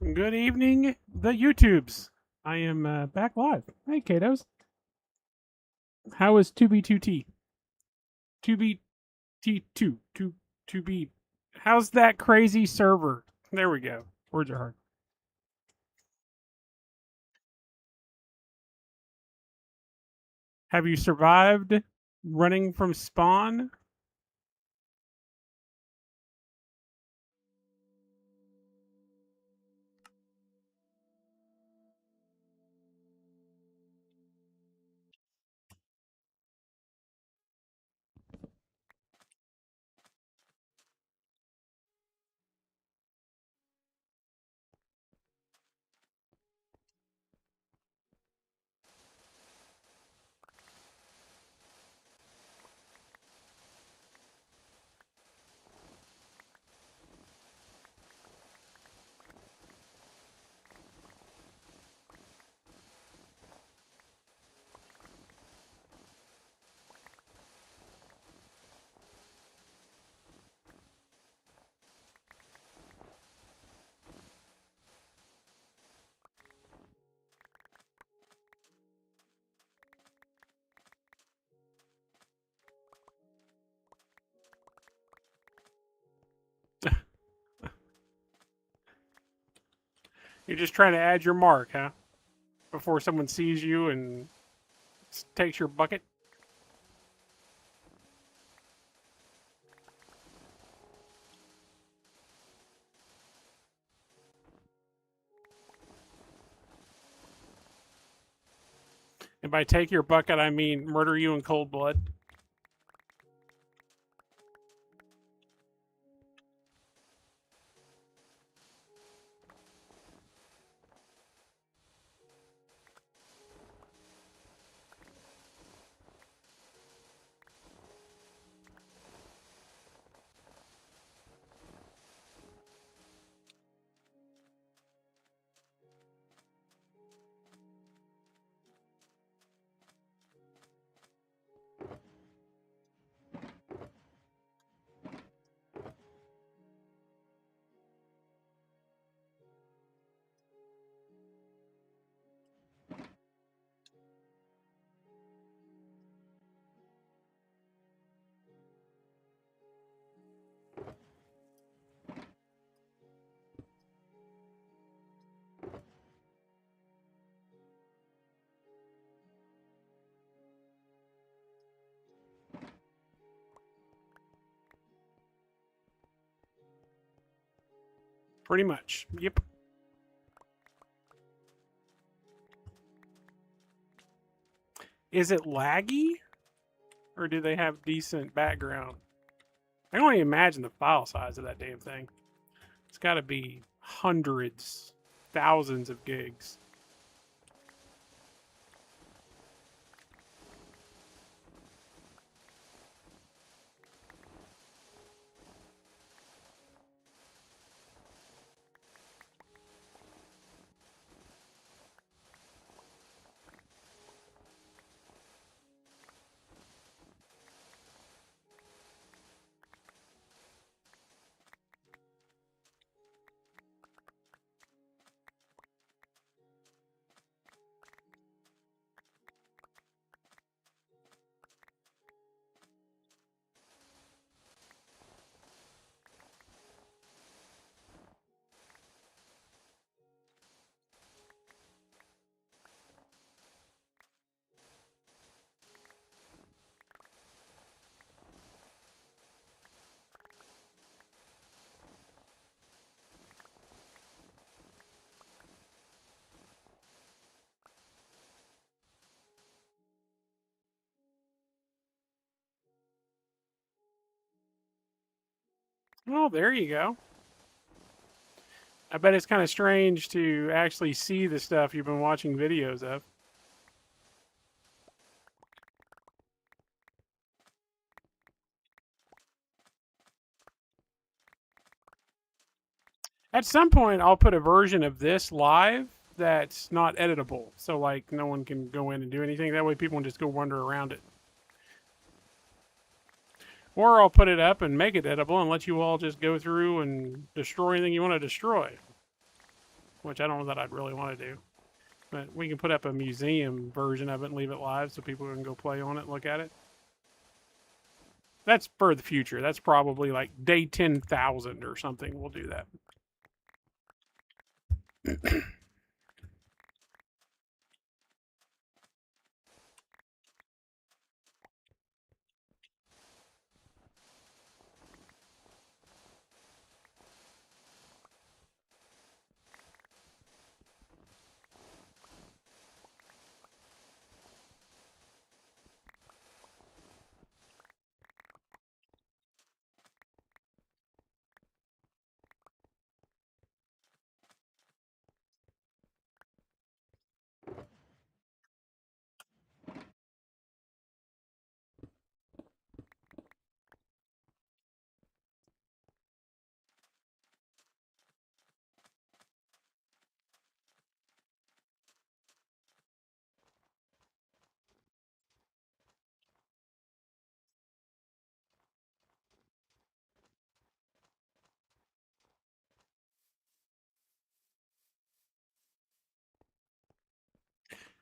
Good evening, the YouTubes. I am back live. Hey, Katos. How is 2B2T? 2B T2. 2B. How's that crazy server? There we go. Words are hard. Have you survived running from spawn? You're just trying to add your mark, huh? Before someone sees you and takes your bucket? And by take your bucket, I mean murder you in cold blood. Pretty much. Yep. Is it laggy? Or do they have decent background? I can only imagine the file size of that damn thing. It's got to be hundreds, thousands of gigs. Oh, there you go. I bet it's kind of strange to actually see the stuff you've been watching videos of. At some point, I'll put a version of this live that's not editable. So, like, no one can go in and do anything. That way, people can just go wander around it. Or I'll put it up and make it editable and let you all just go through and destroy anything you want to destroy. which I don't know that I'd really want to do. But we can put up a museum version of it and leave it live so people can go play on it and look at it. That's for the future. That's probably like day 10,000 or something. We'll do that.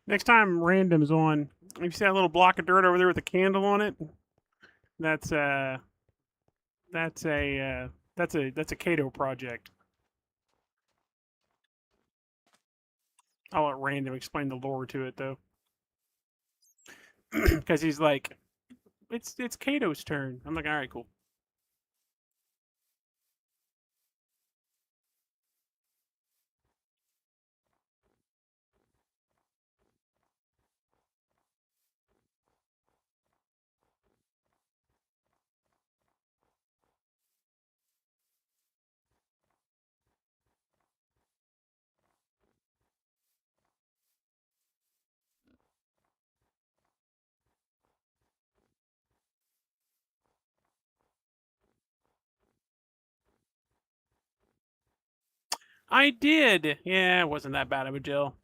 Next time random's on, if you see that little block of dirt over there with a candle on it, that's that's a that's a Cato project. I'll let random explain the lore to it though, because he's like, it's Cato's turn. I'm like, all right, cool. I did. Yeah, it wasn't that bad of a deal.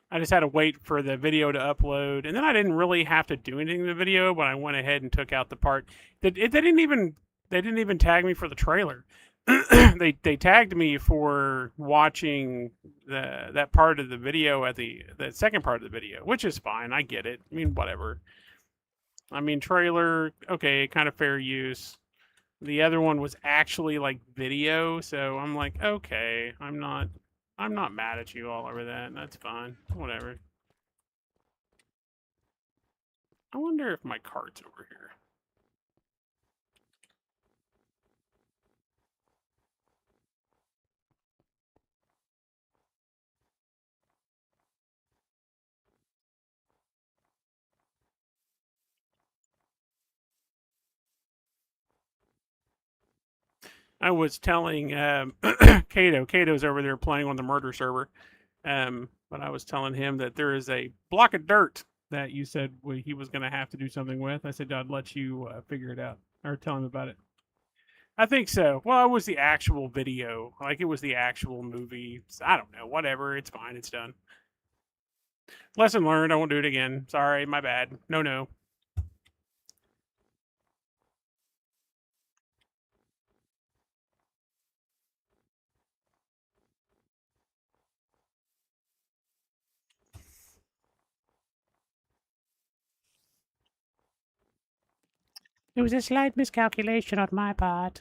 I just had to wait for the video to upload, and then I didn't really have to do anything in the video. But I went ahead and took out the part that they didn't even tag me for the trailer. They tagged me for watching that part of the video at the second part of the video, which is fine. I get it. I mean, whatever. I mean, trailer, okay, kind of fair use. The other one was actually like video, so I'm like, okay, I'm not mad at you all over that. That's fine. Whatever. I wonder if my cart's over here. I was telling Kato. Kato's over there playing on the murder server. But I was telling him that there is a block of dirt that you said he was going to have to do something with. I said I'd let you figure it out or tell him about it. I think so. Well, it was the actual video. Like, it was the actual movie. I don't know. Whatever. It's fine. It's done. Lesson learned. I won't do it again. Sorry. My bad. No. It was a slight miscalculation on my part.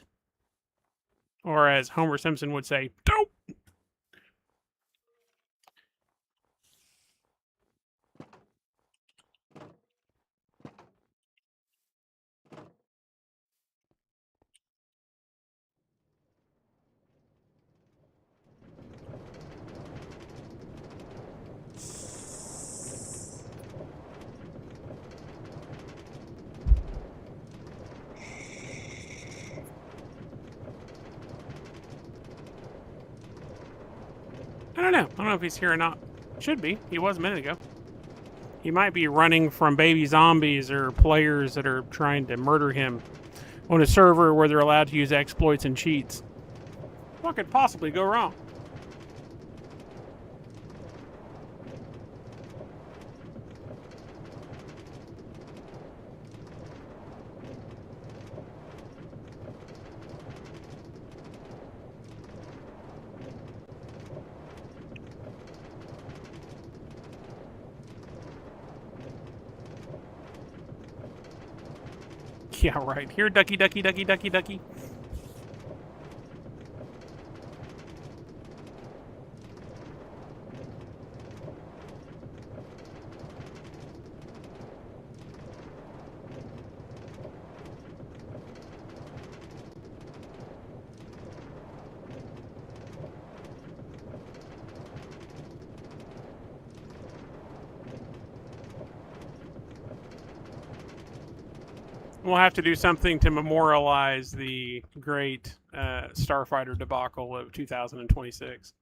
Or as Homer Simpson would say, dope! I don't know. I don't know if he's here or not. Should be. He was a minute ago. He might be running from baby zombies or players that are trying to murder him on a server where they're allowed to use exploits and cheats. What could possibly go wrong? Yeah, right. Here, ducky, ducky, ducky, ducky, ducky. We'll have to do something to memorialize the great Starfighter debacle of 2026.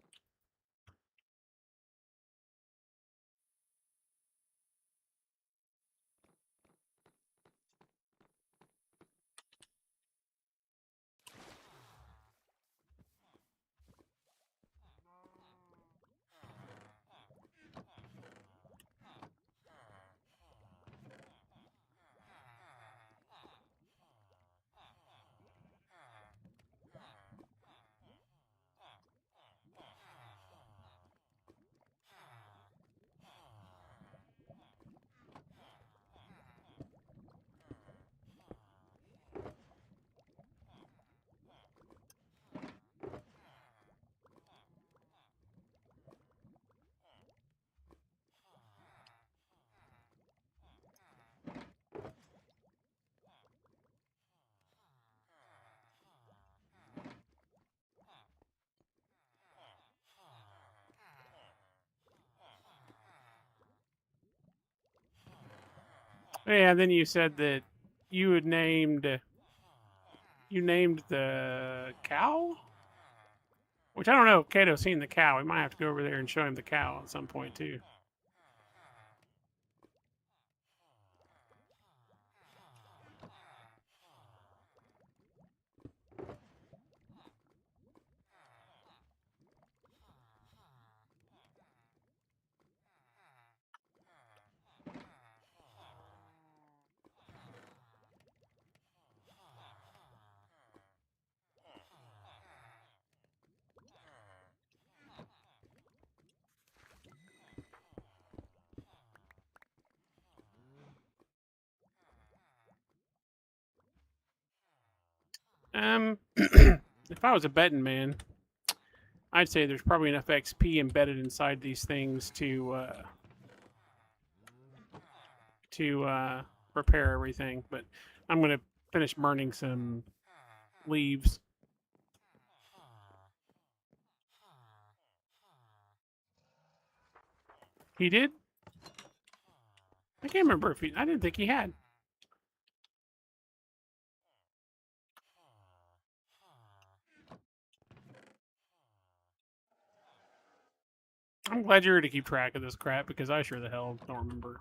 Yeah, and then you said that you had named the cow, which I don't know if Kato's seen the cow. We might have to go over there and show him the cow at some point too. If I was a betting man, I'd say there's probably enough XP embedded inside these things to repair everything. But I'm gonna finish burning some leaves. He did? I can't remember if he. I didn't think he had. I'm glad you're here to keep track of this crap because I sure the hell don't remember.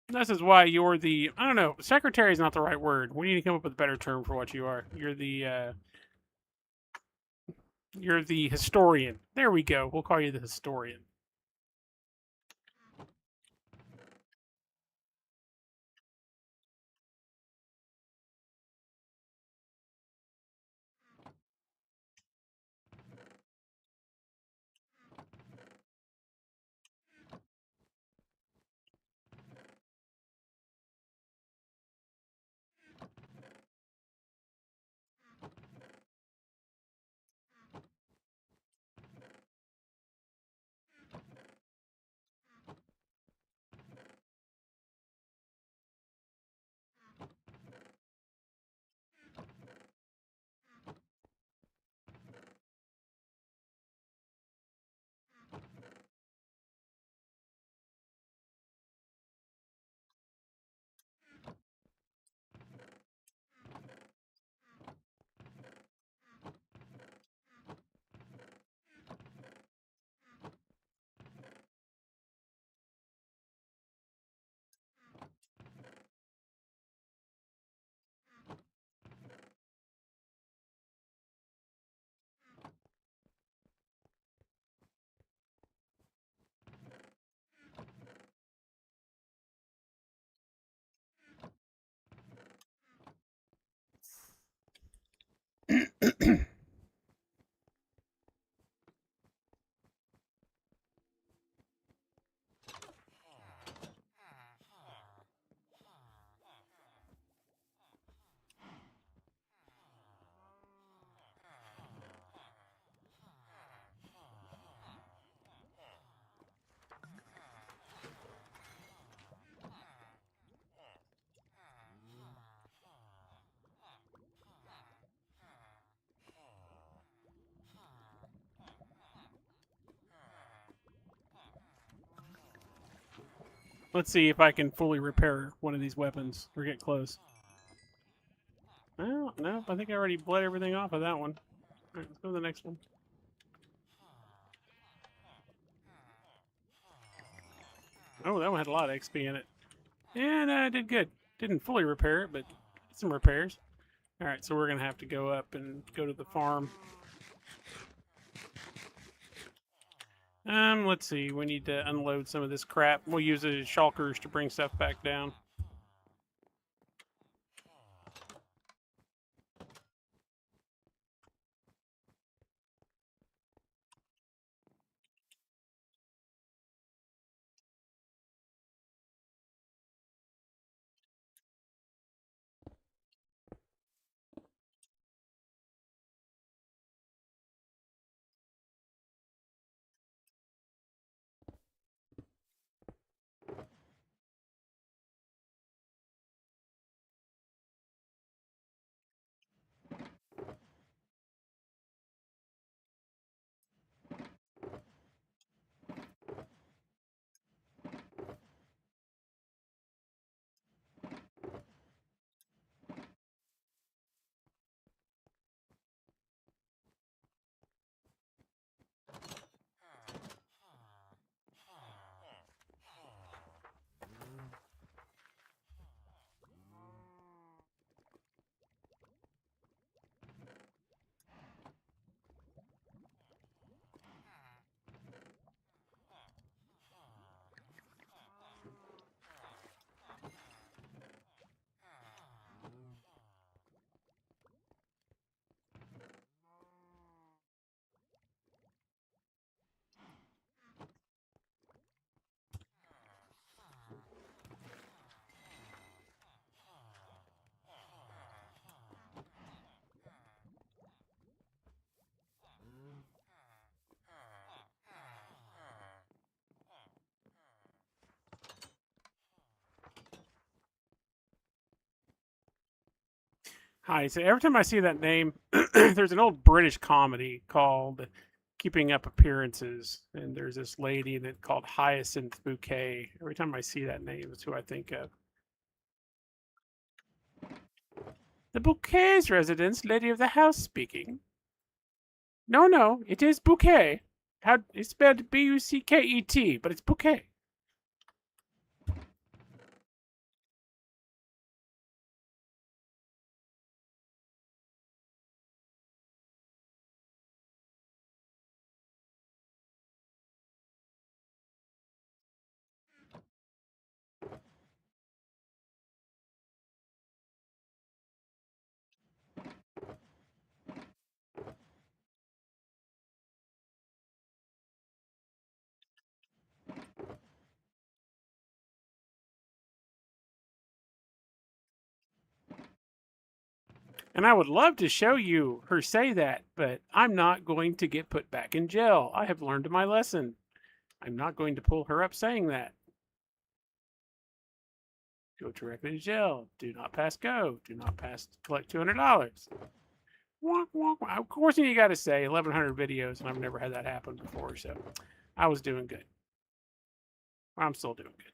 This is why you're the. I don't know. Secretary is not the right word. We need to come up with a better term for what you are. You're the. You're the historian. There we go. We'll call you the historian. Let's see if I can fully repair one of these weapons or get close. Well, no, I think I already bled everything off of that one. All right, let's go to the next one. Oh, that one had a lot of XP in it. And I did good. Didn't fully repair it, but some repairs. All right, so we're going to have to go up and go to the farm. Let's see. We need to unload some of this crap. We'll use the shulkers to bring stuff back down. Hi. So every time I see that name, there's an old British comedy called Keeping Up Appearances, and there's this lady that called Hyacinth Bouquet. Every time I see that name, that's who I think of. The Bouquet's residence, lady of the house speaking. No, no, it is Bouquet. How it's spelled Bucket, but it's Bouquet. And I would love to show you her say that, but I'm not going to get put back in jail. I have learned my lesson. I'm not going to pull her up saying that. Go directly to jail. Do not pass go. Do not pass collect $200. Wonk, wonk, wonk. Of course, you got to say 1,100 videos, and I've never had that happen before, so I was doing good. I'm still doing good.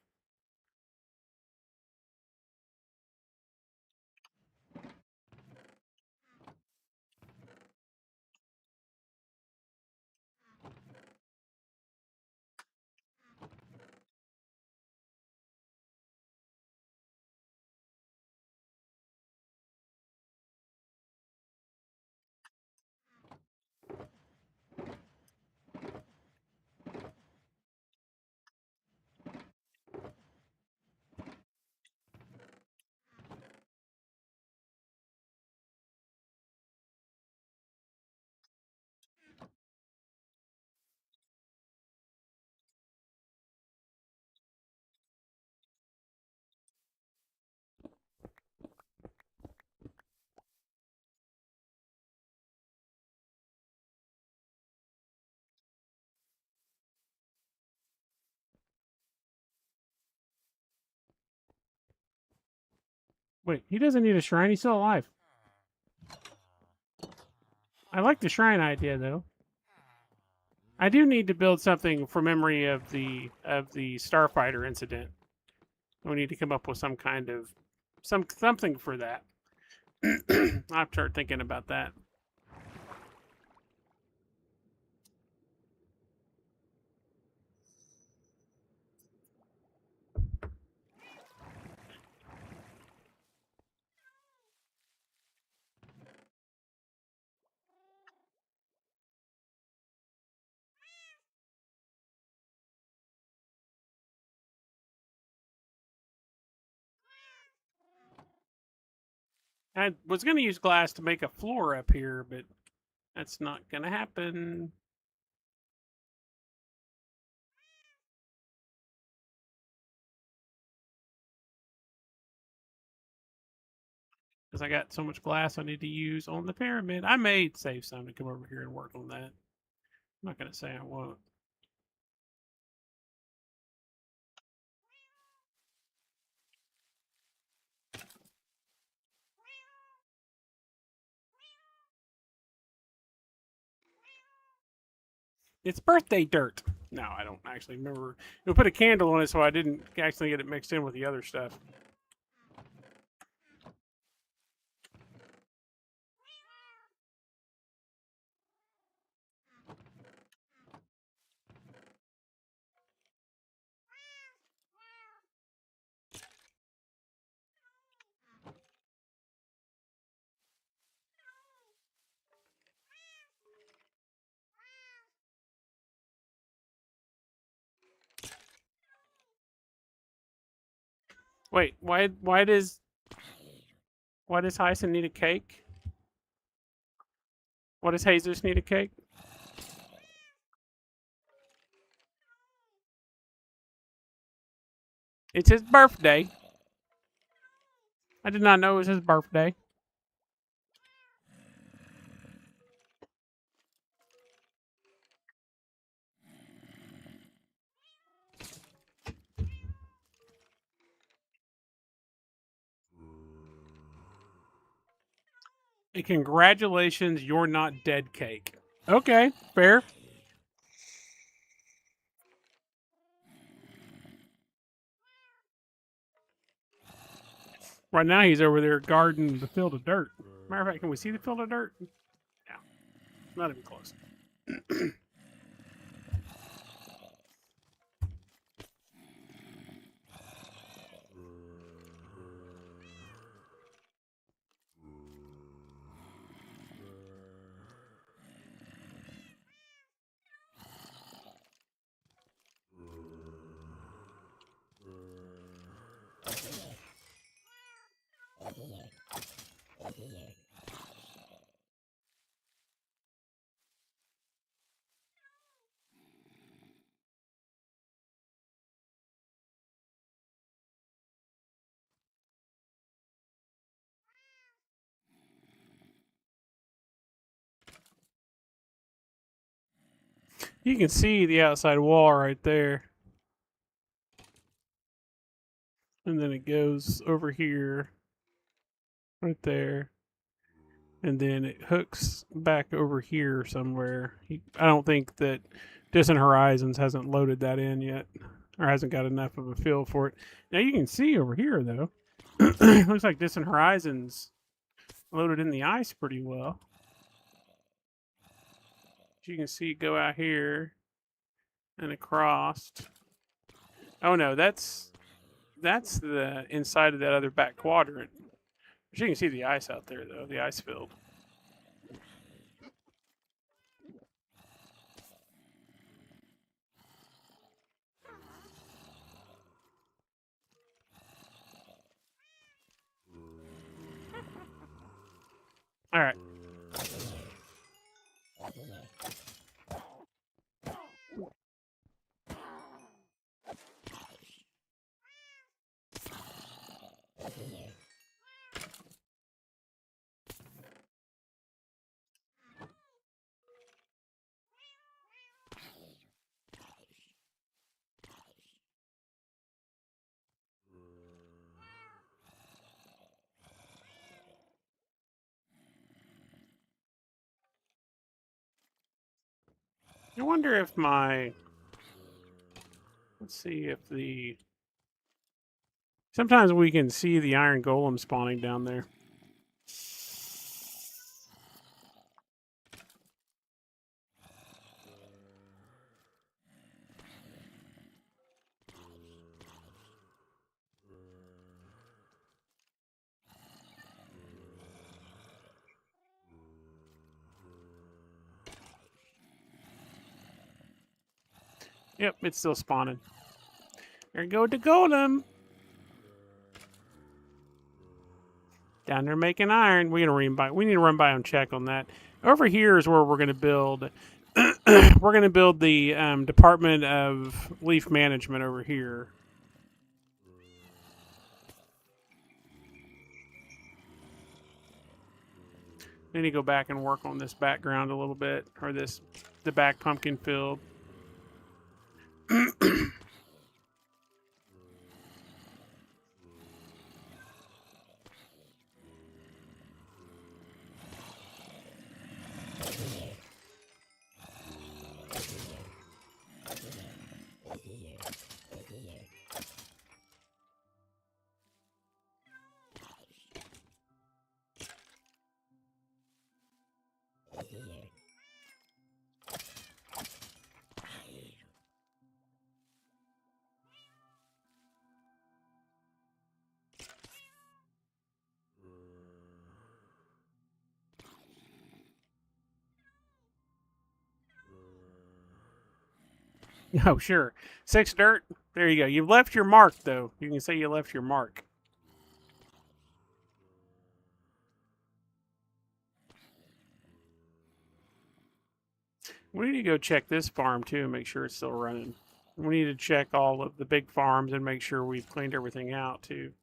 Wait, he doesn't need a shrine. He's still alive. I like the shrine idea, though. I do need to build something for memory of the Starfighter incident. We need to come up with some kind of something for that. I'll have to start thinking about that. I was going to use glass to make a floor up here, but that's not going to happen. Because I got so much glass I need to use on the pyramid. I may save some to come over here and work on that. I'm not going to say I won't. It's birthday dirt. No, I don't actually remember. We put a candle on it, so I didn't actually get it mixed in with the other stuff. Wait, why does Hyson need a cake? Why does Jesus need a cake? It's his birthday. I did not know it was his birthday. And congratulations, you're not dead cake. Okay, fair. Right now he's over there guarding the field of dirt. Matter of fact, can we see the field of dirt? Yeah, not even close. You can see the outside wall right there. And then it goes over here, right there. And then it hooks back over here somewhere. I don't think that Distant Horizons hasn't loaded that in yet, or hasn't got enough of a feel for it. Now you can see over here, though. Looks like Distant Horizons loaded in the ice pretty well. You can see go out here and across. Oh no, that's the inside of that other back quadrant. But you can see the ice out there though, the ice field. All right. I wonder if my let's see if the Sometimes we can see the iron golem spawning down there. Yep, it's still spawning. There go the golem. Down there making iron. We need to run by and check on that. Over here is where we're going to build. We're going to build the Department of Leaf Management over here. Then you go back and work on this background a little bit, or the back pumpkin field. Oh, sure. 6 dirt. There you go. You've left your mark, though. You can say you left your mark. We need to go check this farm, too, and make sure it's still running. We need to check all of the big farms and make sure we've cleaned everything out, too.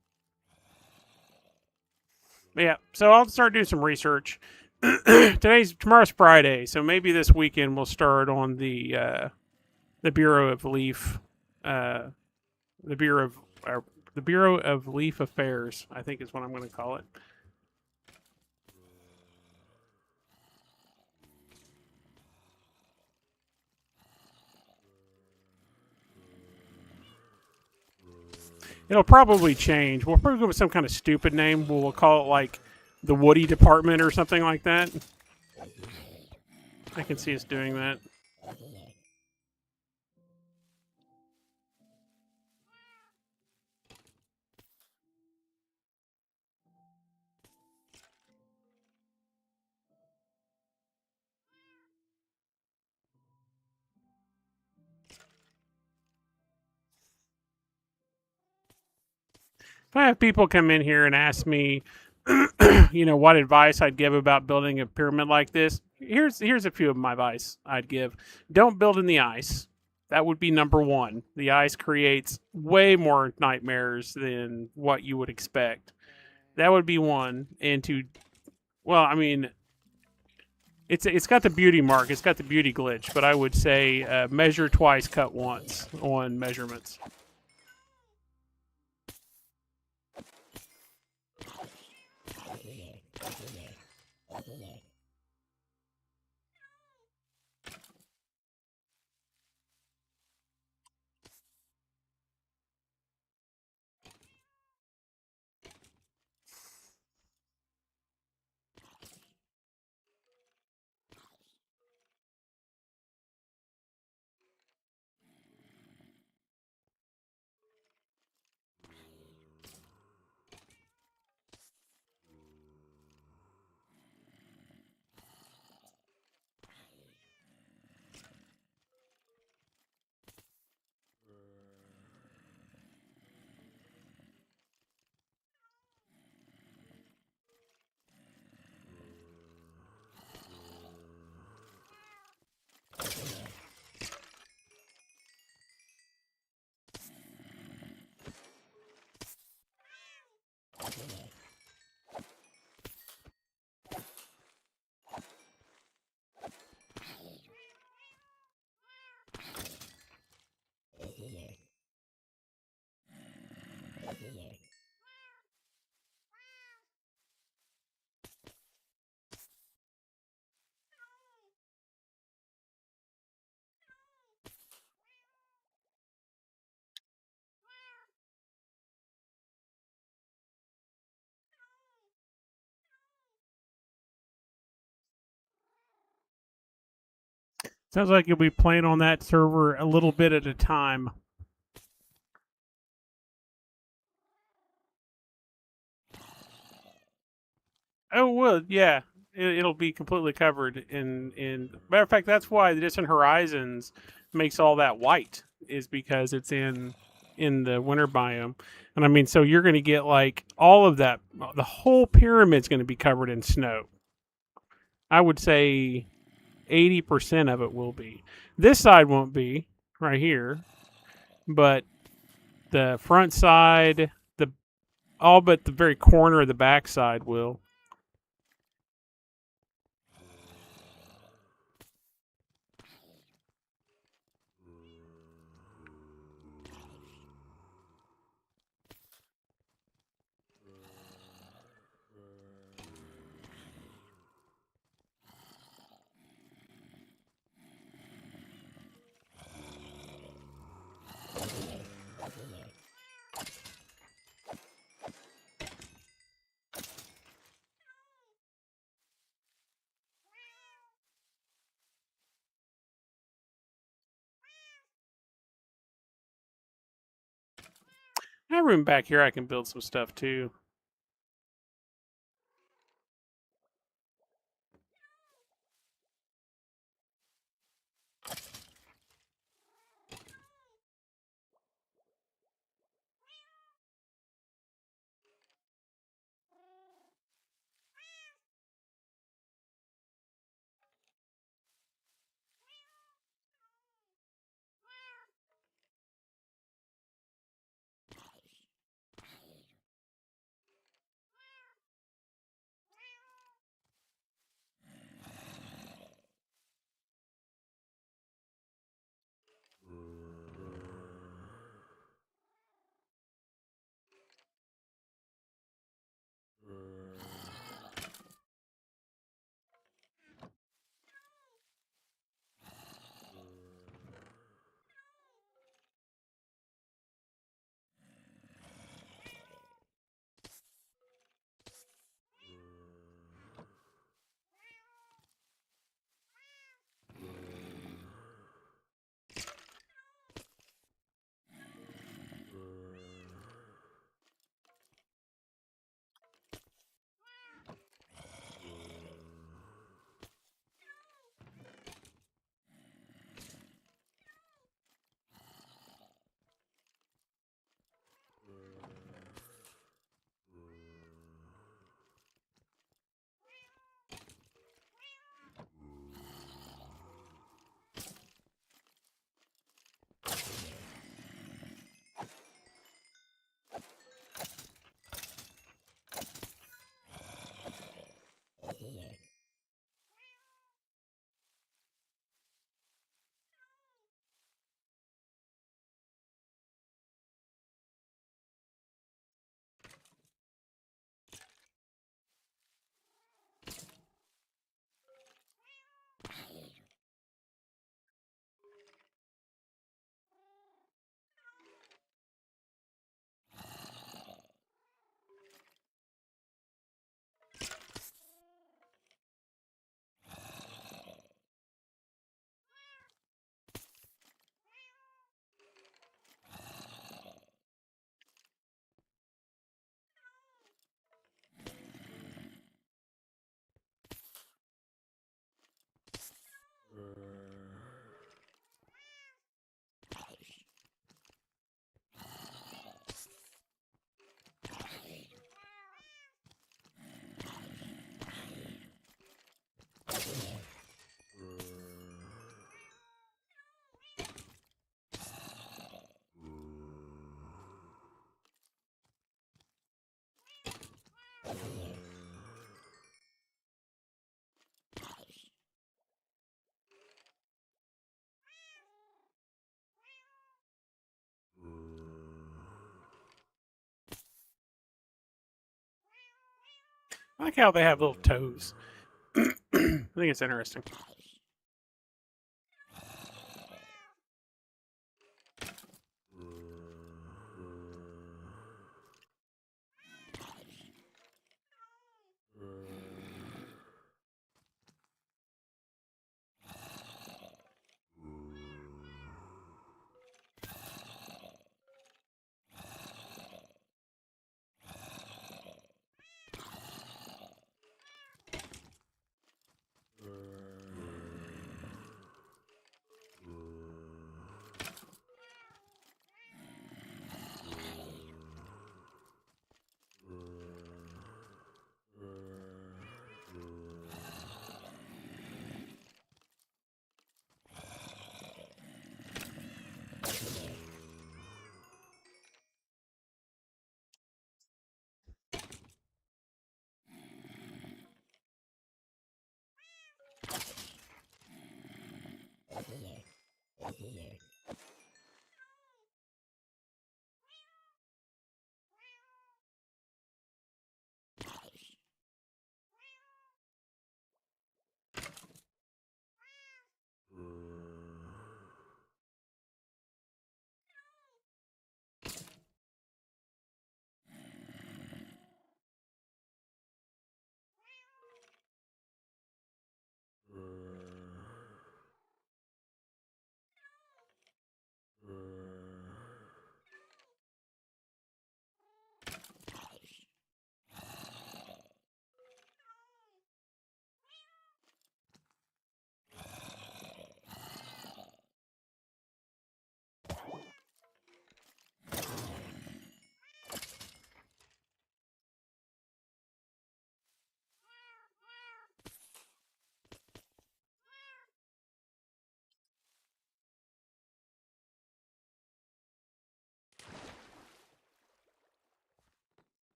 But yeah, so I'll start doing some research. Tomorrow's Friday, so maybe this weekend we'll start on the Bureau of Leaf, uh, the Bureau of the Bureau of Leaf Affairs, I think is what I'm going to call it. It'll probably change. We'll probably go with some kind of stupid name. We'll call it like the Woody Department or something like that. I can see us doing that. If I have people come in here and ask me, what advice I'd give about building a pyramid like this, here's a few of my advice I'd give. Don't build in the ice. That would be number one. The ice creates way more nightmares than what you would expect. That would be one. And well, I mean, it's got the beauty mark. It's got the beauty glitch. But I would say measure twice, cut once on measurements. Sounds like you'll be playing on that server a little bit at a time. Oh, well, yeah. It'll be completely covered in. Matter of fact, that's why the Distant Horizons makes all that white, is because it's in the winter biome. And I mean, so you're going to get like all of that. The whole pyramid's going to be covered in snow. I would say 80% of it will be. This side won't be right here, but the front side, the all but the very corner of the back side will. I have room back here. I can build some stuff too. I like how they have little toes. I think it's interesting.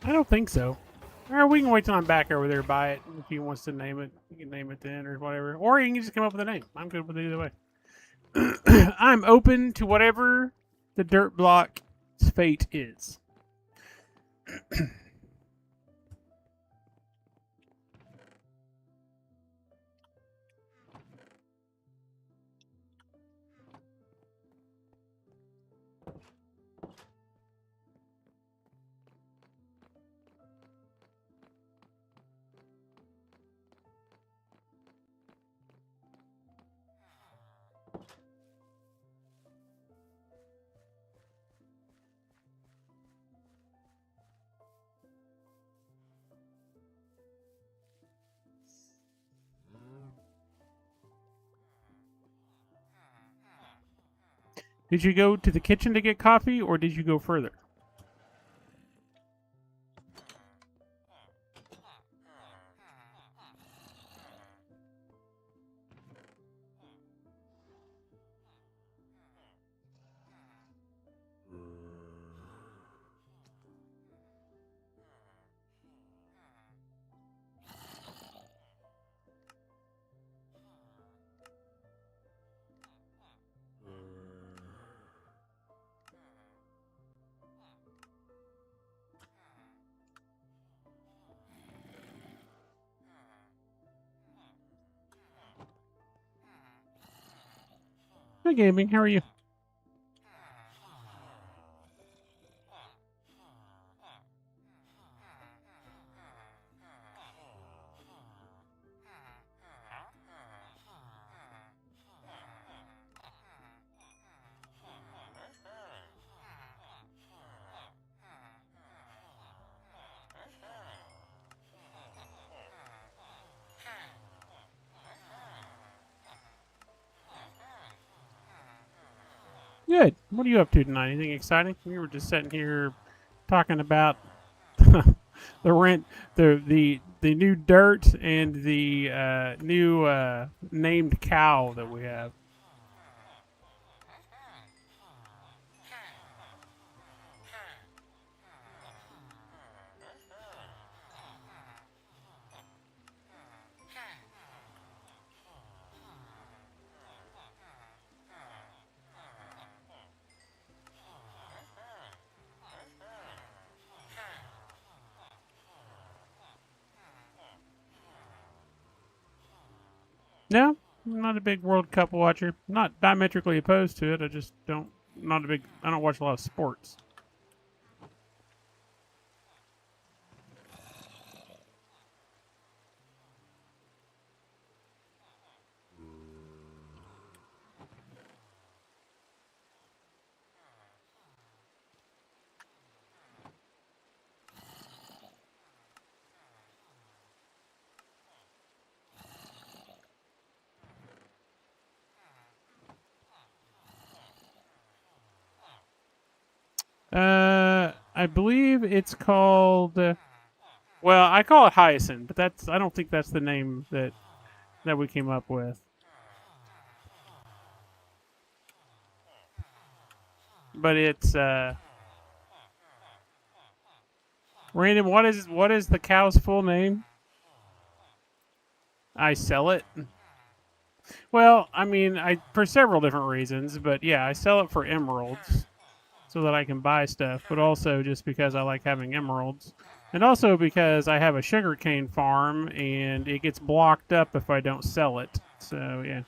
I don't think so. Or we can wait till I'm back over there by it. If he wants to name it, he can name it then or whatever. Or he can just come up with a name. I'm good with it either way. I'm open to whatever the dirt block's fate is. Did you go to the kitchen to get coffee, or did you go further? Hi, gaming. How are you? Good. What are you up to tonight? Anything exciting? We were just sitting here talking about the rent, the new dirt, and the new named cow that we have. No, I'm not a big World Cup watcher. Not diametrically opposed to it. I just don't. Not a big. I don't watch a lot of sports. I believe it's called. Well, I call it hyacinth, but that's. I don't think that's the name that we came up with. But it's Random. What is the cow's full name? I sell it. Well, I mean, I for several different reasons, but yeah, I sell it for emeralds so that I can buy stuff, but also just because I like having emeralds. And also because I have a sugarcane farm and it gets blocked up if I don't sell it. So, yeah.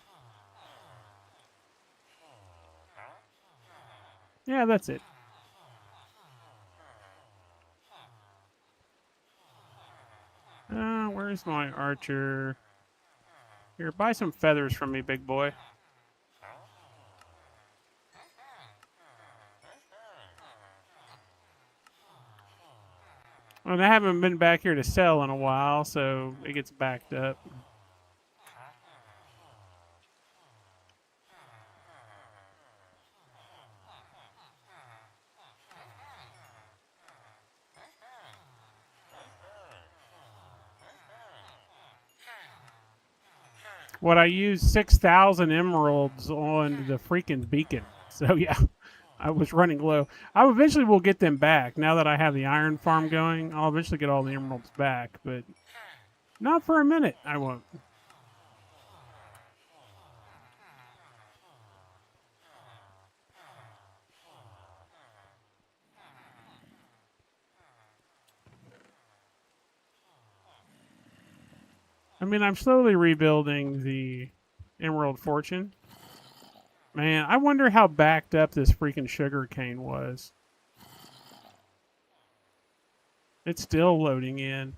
Yeah, that's it. Where's my archer? Here, buy some feathers from me, big boy. And I haven't been back here to sell in a while, so it gets backed up. What I used 6,000 emeralds on the freaking beacon. So yeah, I was running low. I eventually will get them back now that I have the iron farm going. I'll eventually get all the emeralds back, but not for a minute. I won't. I mean, I'm slowly rebuilding the Emerald Fortune. Man, I wonder how backed up this freaking sugar cane was. It's still loading in.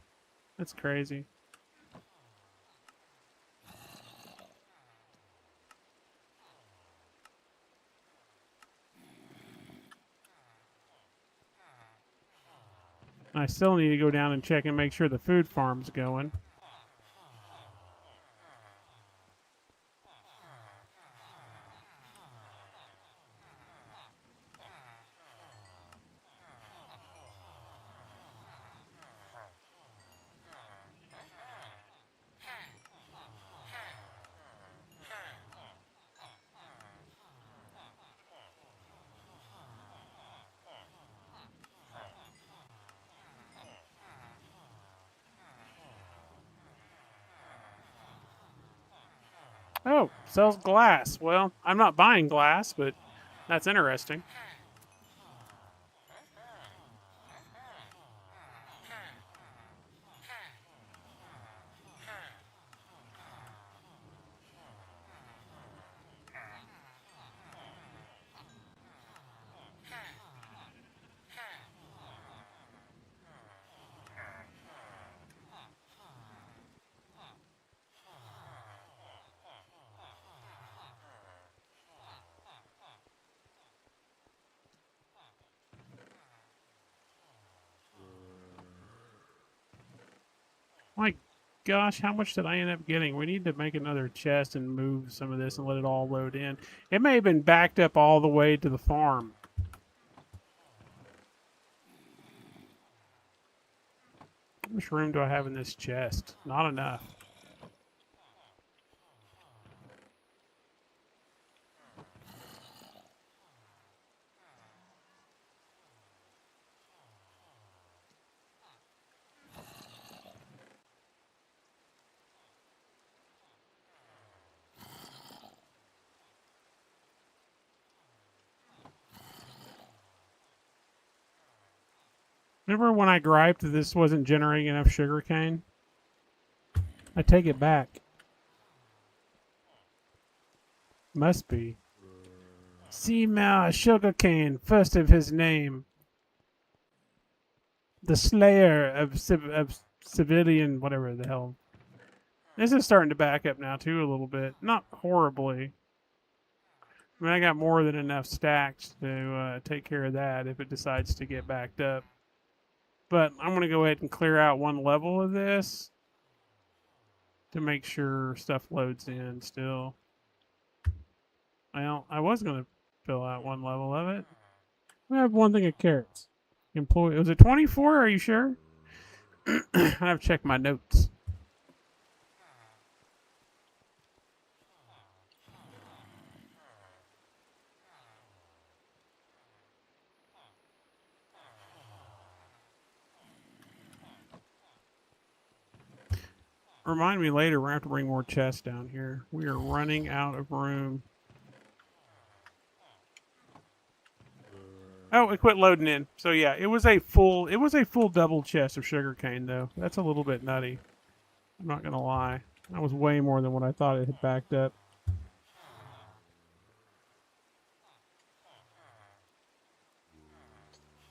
That's crazy. I still need to go down and check and make sure the food farm's going. Oh, sells glass. Well, I'm not buying glass, but that's interesting. gosh, how much did I end up getting? We need to make another chest and move some of this and let it all load in. It may have been backed up all the way to the farm. How much room do I have in this chest? Not enough. Remember when I griped that this wasn't generating enough sugarcane? I take it back. Must be. Seamal Sugarcane, first of his name. The slayer of civilian, whatever the hell. This is starting to back up now, too, a little bit. Not horribly. I mean, I got more than enough stacks to take care of that if it decides to get backed up. But I'm going to go ahead and clear out one level of this to make sure stuff loads in still. Well, I was going to fill out one level of it. We have one thing of carrots. Employee, was it 24? Are you sure? I have to check my notes. Remind me later, we're going to have to bring more chests down here. We are running out of room. Oh, it quit loading in. So yeah, it was a full double chest of sugarcane though. That's a little bit nutty. I'm not gonna lie. That was way more than what I thought it had backed up.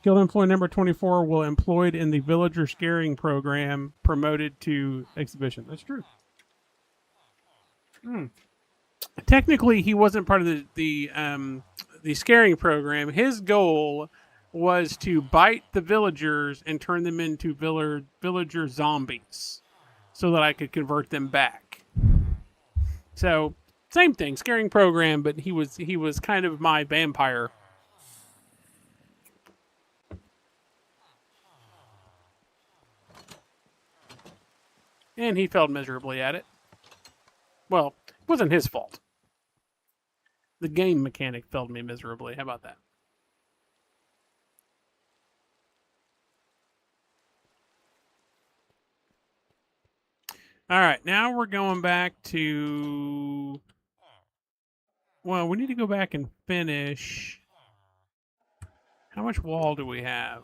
Guild employee number 24 will employed in the villager scaring program, promoted to exhibition. That's true. Technically, he wasn't part of the scaring program. His goal was to bite the villagers and turn them into villager zombies, so that I could convert them back. So same thing, scaring program, but he was kind of my vampire. And he failed miserably at it. Well, it wasn't his fault. The game mechanic failed me miserably. How about that? All right, now we're going back to... Well, we need to go back and finish... How much wall do we have?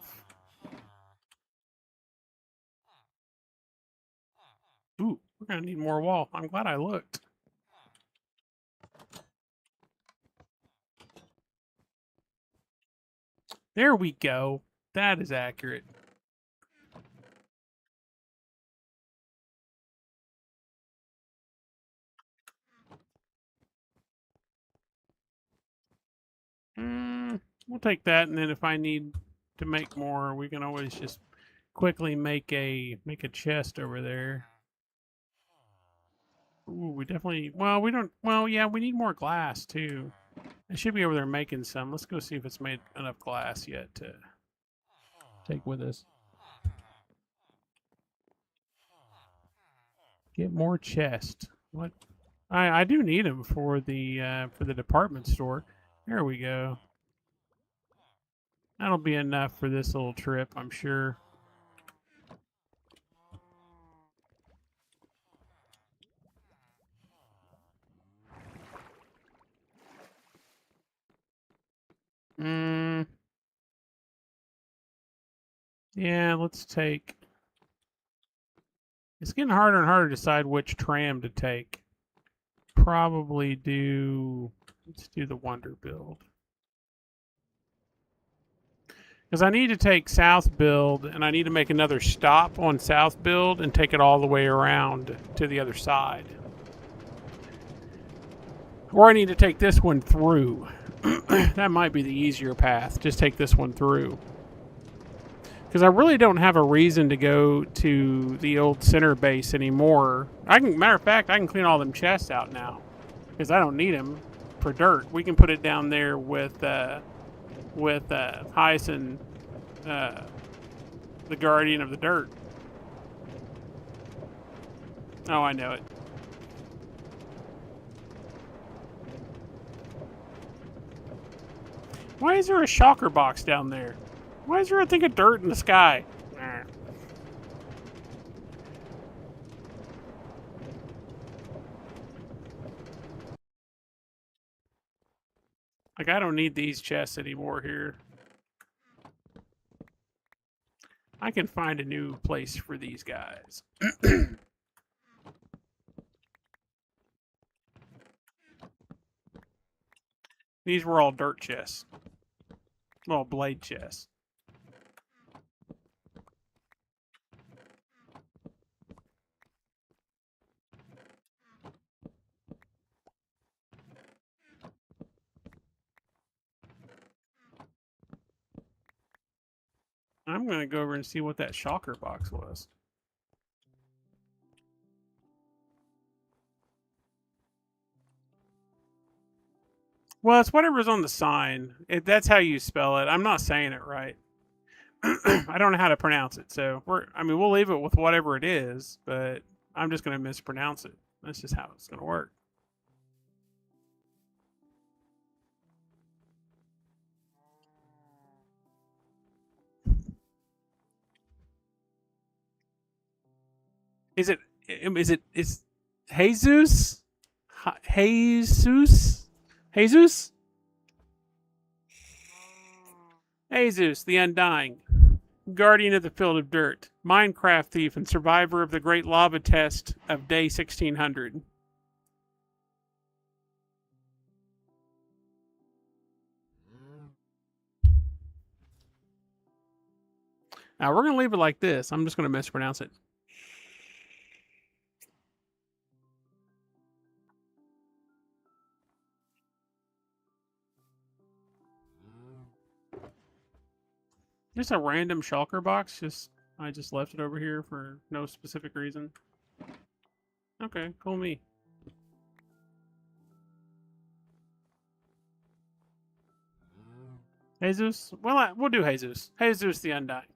Ooh, we're going to need more wall. I'm glad I looked. There we go. That is accurate. We'll take that, and then if I need to make more, we can always just quickly make a chest over there. Ooh, we definitely... Well, we don't... Well, yeah, we need more glass, too. I should be over there making some. Let's go see if it's made enough glass yet to take with us. Get more chest. What? I do need them for the department store. There we go. That'll be enough for this little trip, I'm sure. Yeah, let's take... It's getting harder and harder to decide which tram to take. Probably do... Let's do the Wonder build. Because I need to take South build, and I need to make another stop on South build and take it all the way around to the other side. Or I need to take this one through. That might be the easier path. Just take this one through. Because I really don't have a reason to go to the old center base anymore. Matter of fact, I can clean all them chests out now. Because I don't need them for dirt. We can put it down there with Hyacin, the guardian of the dirt. Oh, I know it. Why is there a shulker box down there? Why is there a thing of dirt in the sky? Like, I don't need these chests anymore here. I can find a new place for these guys. These were all dirt chests. Well, blade chests. I'm going to go over and see what that shulker box was. Well, it's whatever's on the sign. That's how you spell it. I'm not saying it right. I don't know how to pronounce it, so we'll leave it with whatever it is, but I'm just going to mispronounce it. That's just how it's going to work. Is Jesus? Jesus? Jesus? Jesus, the Undying, guardian of the field of dirt, Minecraft thief, and survivor of the great lava test of day 1600. Now we're going to leave it like this. I'm just going to mispronounce it. Just a random shulker box. I just left it over here for no specific reason. Okay, cool me. Jesus? Well, we'll do Jesus. Jesus the Undying,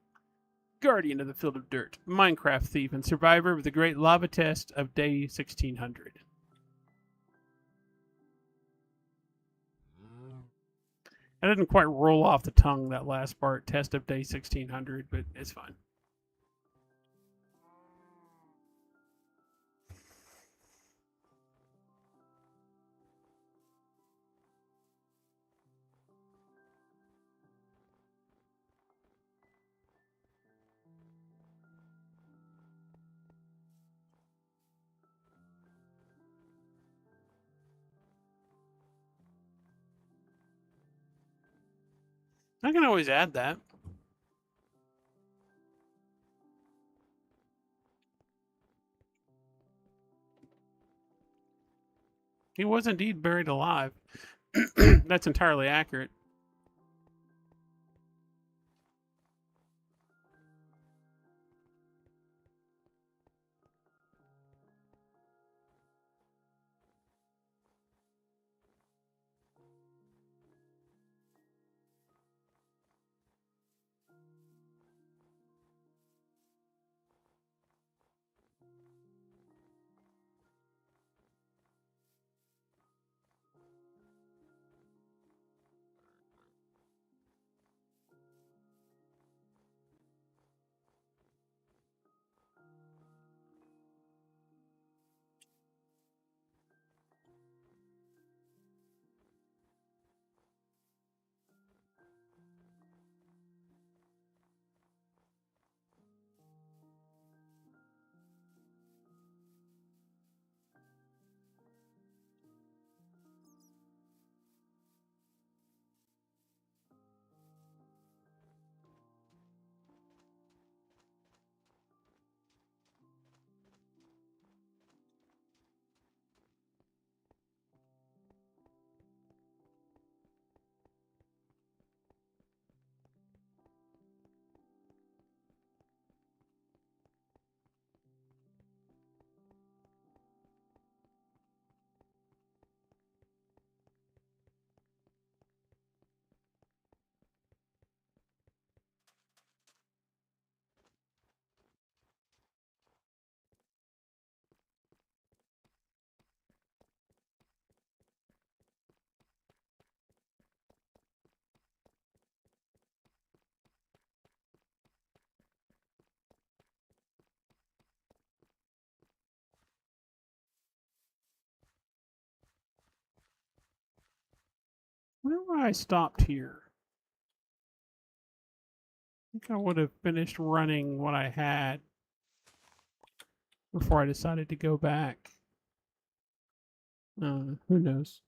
guardian of the field of dirt, Minecraft thief, and survivor of the great lava test of day 1600. I didn't quite roll off the tongue that last part, test of day 1600, but it's fine. I can always add that. He was indeed buried alive. That's entirely accurate. wonder why I stopped here. I think I would have finished running what I had before I decided to go back. Who knows?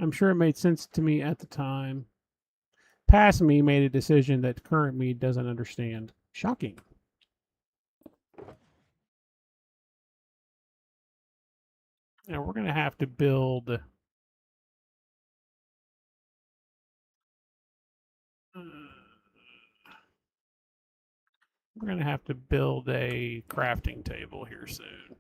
I'm sure it made sense to me at the time. Past me made a decision that current me doesn't understand. Shocking. Now we're going to have to build. We're going to have to build a crafting table here soon.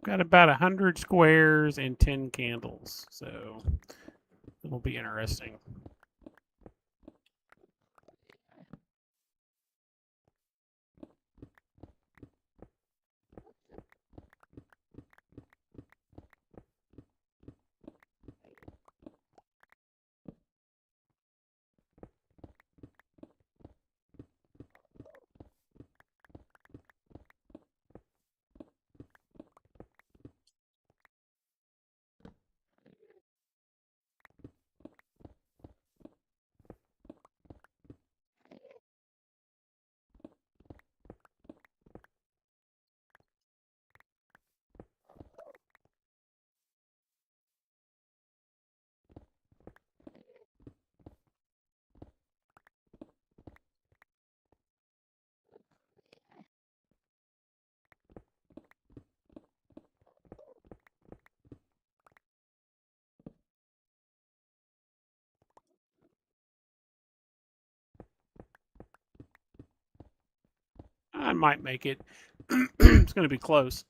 Got about 100 squares and 10 candles, so it'll be interesting. I might make it. It's going to be close.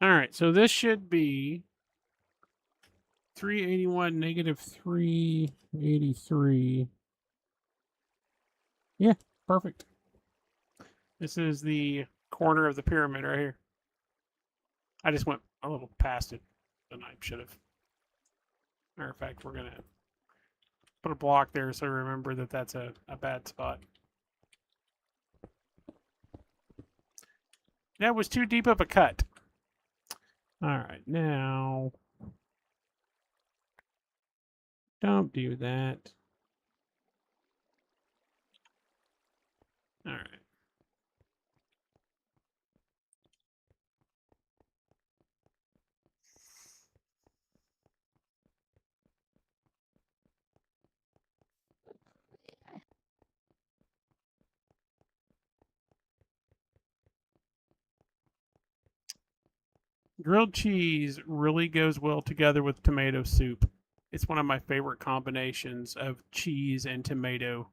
All right, so this should be 381 negative 383. Yeah, perfect. This is the corner of the pyramid right here. I just went a little past it than I should have. Matter of fact, we're going to put a block there so remember that that's a bad spot. That was too deep of a cut. All right, now don't do that. All right. Grilled cheese really goes well together with tomato soup. It's one of my favorite combinations of cheese and tomato.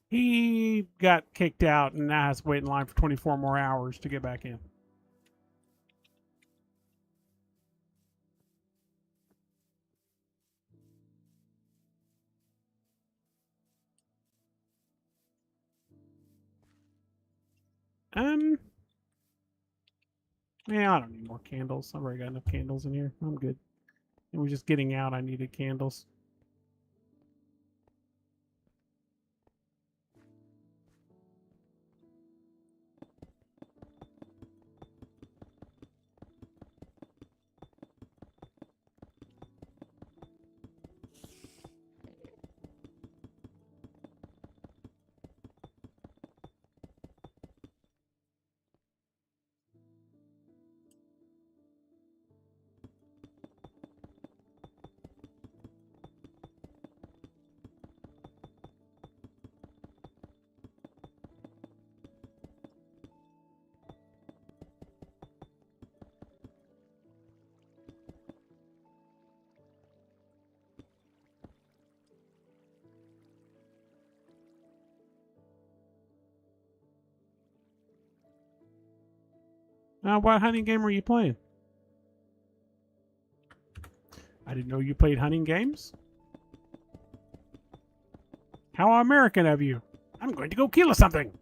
He got kicked out and now has to wait in line for 24 more hours to get back in. Um, yeah, I don't need more candles. I've already got enough candles in here. I'm good. And we're just getting out. I needed candles. What hunting game are you playing? I didn't know you played hunting games. How American of you. I'm going to go kill something.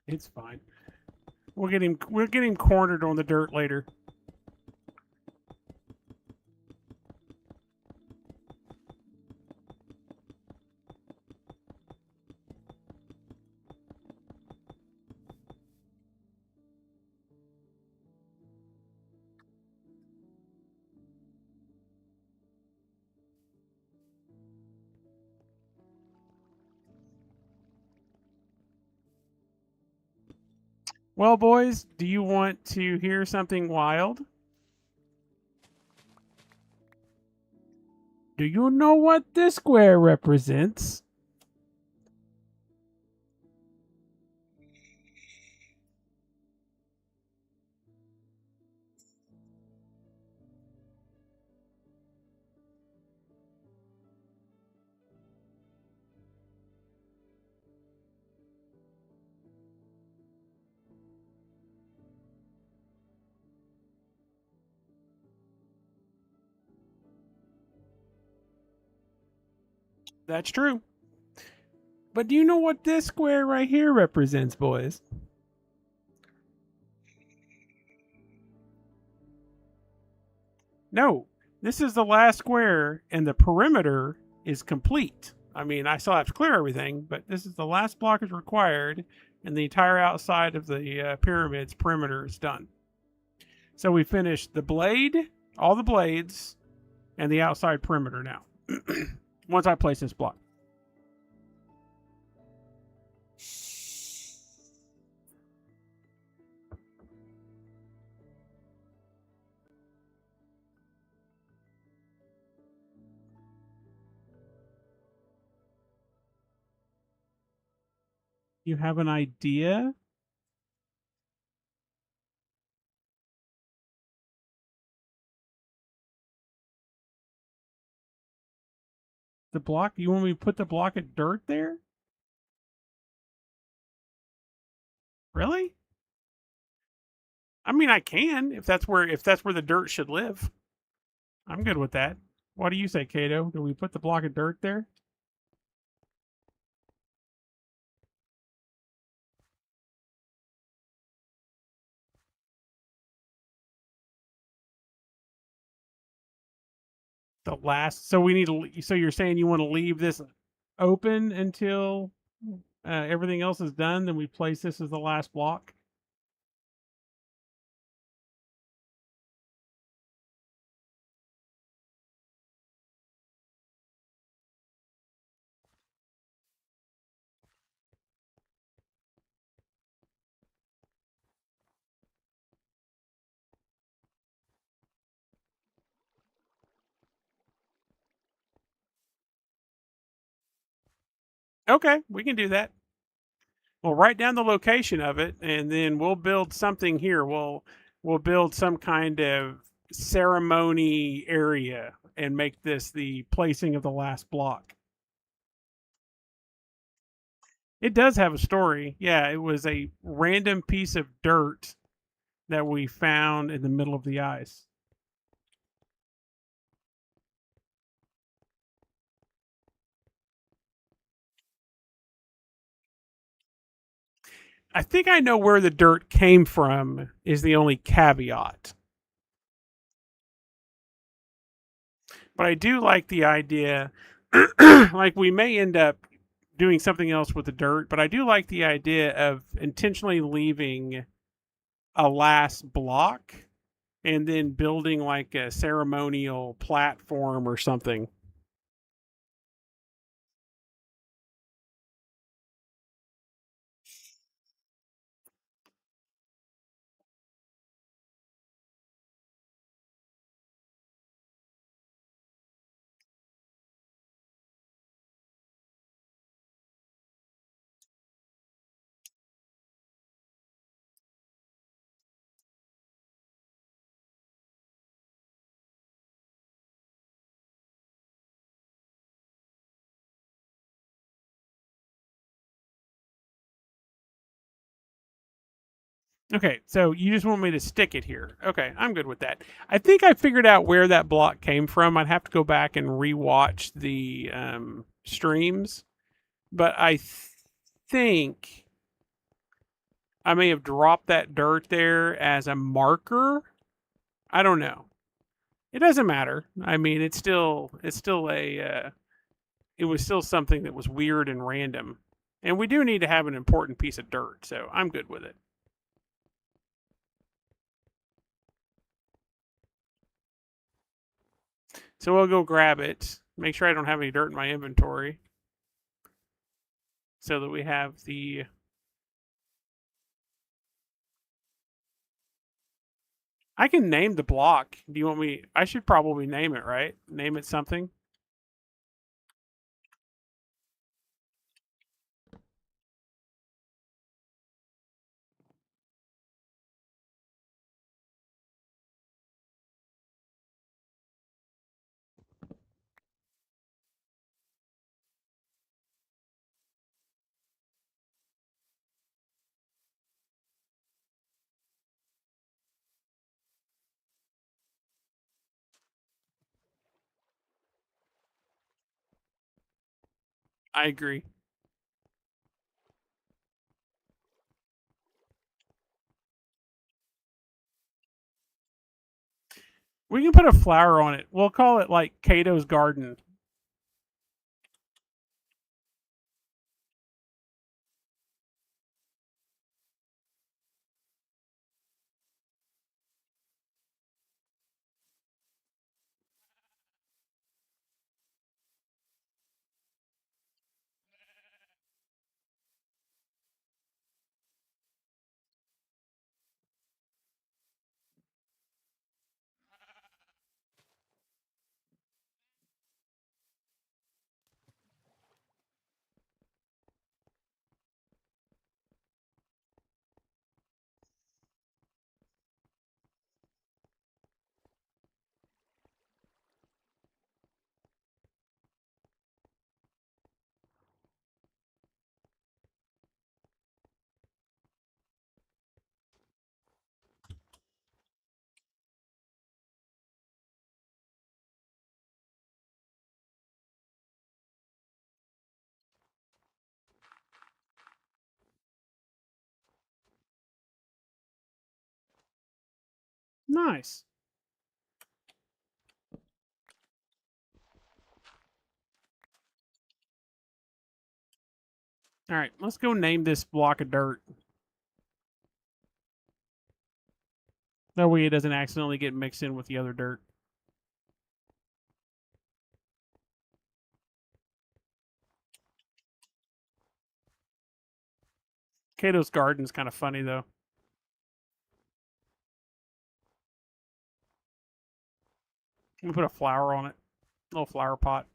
It's fine. We're getting cornered on the dirt later. Well, boys, do you want to hear something wild? Do you know what this square represents? That's true. But do you know what this square right here represents, boys? No, this is the last square, and the perimeter is complete. I mean, I still have to clear everything, but this is the last block is required, and the entire outside of the pyramid's perimeter is done. So we finished the blade, all the blades, and the outside perimeter now. Once I place this block. You have an idea? The block? You want me to put the block of dirt there? Really? I mean, I can if that's where the dirt should live. I'm good with that. What do you say, Kato? Do we put the block of dirt there? The last. So we need to. So you're saying you want to leave this open until everything else is done? Then we place this as the last block. Okay, we can do that. We'll write down the location of it, and then we'll build something here. We'll build some kind of ceremony area and make this the placing of the last block. It does have a story. Yeah, it was a random piece of dirt that we found in the middle of the ice. I think I know where the dirt came from, is the only caveat. But I do like the idea, like we may end up doing something else with the dirt, but I do like the idea of intentionally leaving a last block and then building like a ceremonial platform or something. Okay, so you just want me to stick it here. Okay, I'm good with that. I think I figured out where that block came from. I'd have to go back and rewatch the streams, but think I may have dropped that dirt there as a marker. I don't know. It doesn't matter. I mean, it's still a it was still something that was weird and random, and we do need to have an important piece of dirt, so I'm good with it. So we'll go grab it. Make sure I don't have any dirt in my inventory, so that we have the. I can name the block. Do you want me? I should probably name it, right? Name it something. I agree. We can put a flower on it. We'll call it like Cato's garden. Nice. All right, let's go name this block of dirt. That way it doesn't accidentally get mixed in with the other dirt. Kato's garden's kind of funny, though. We put a flower on it. A little flower pot.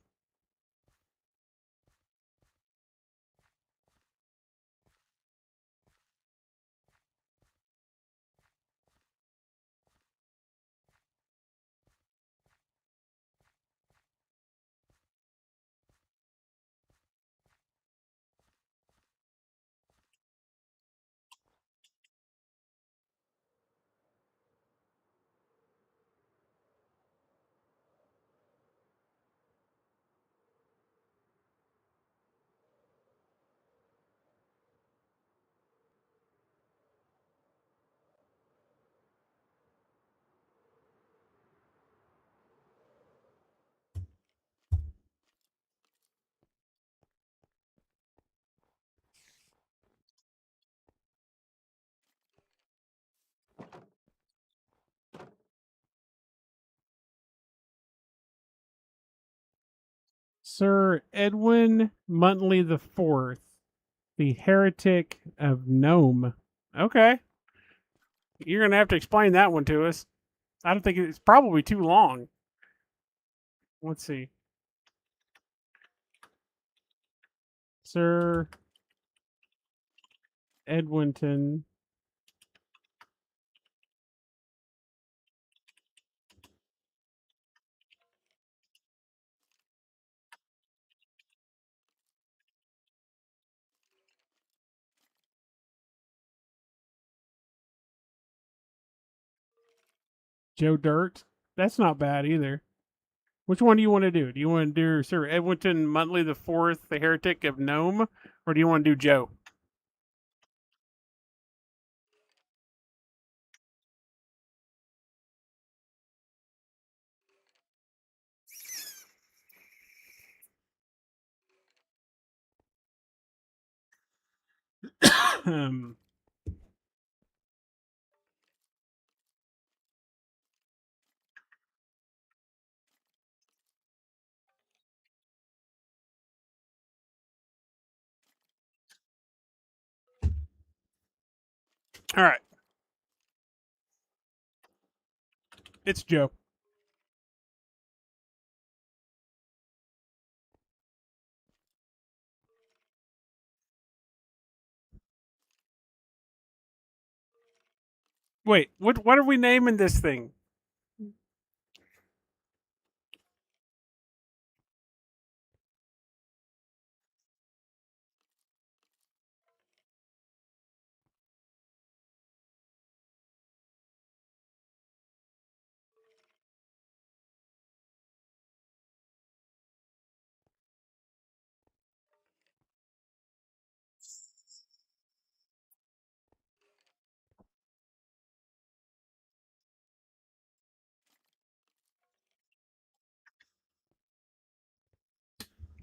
Sir Edwin Muntley the Fourth, the heretic of Nome. Okay. You're going to have to explain that one to us. I don't think it's probably too long. Let's see. Sir Edwinton. Joe Dirt. That's not bad either. Which one do you want to do? Do you want to do Sir Edwinton Muntley the Fourth, the heretic of Nome, or do you want to do Joe? um, all right. It's Joe. Wait, what are we naming this thing?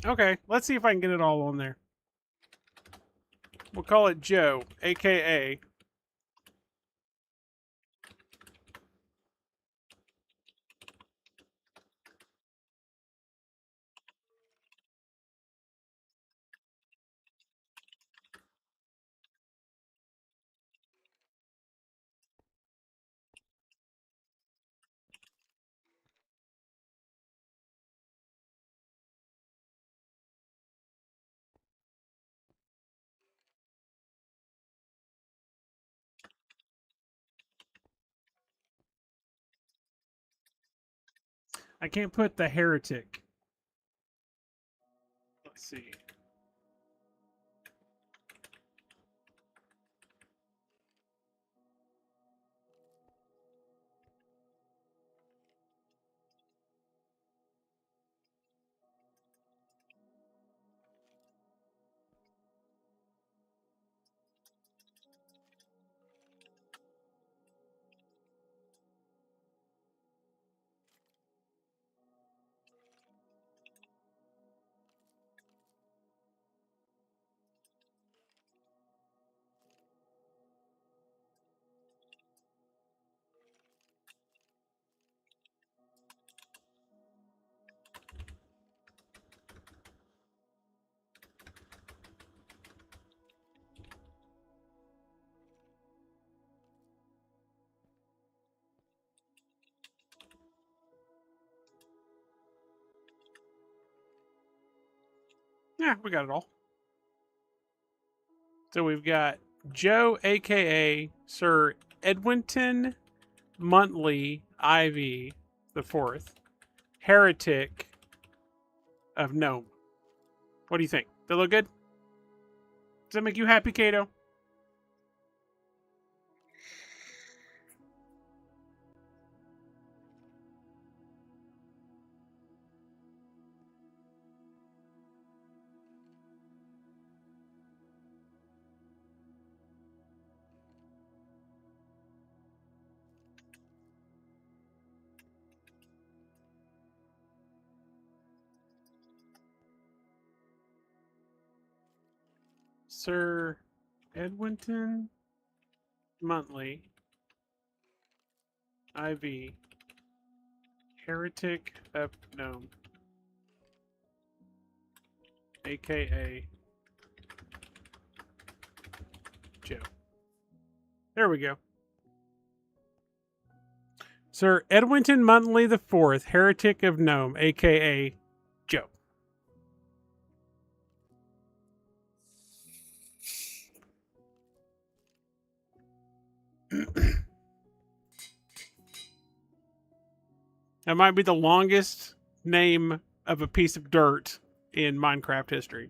Okay, let's see if I can get it all on there. We'll call it Joe, aka. I can't put the heretic. Let's see. Yeah, we got it all. So we've got Joe, aka Sir Edwinton Montley Ivy the Fourth, Heretic of Nome. What do you think? They look good? Does that make you happy, Kato? Sir Edwinton Montley IV, Heretic of Gnome, aka Joe. There we go. Sir Edwinton Montley the Fourth, Heretic of Gnome, aka Joe. That might be the longest name of a piece of dirt in Minecraft history.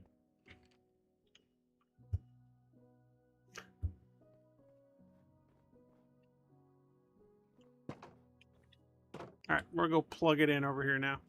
All right, we're gonna go plug it in over here now.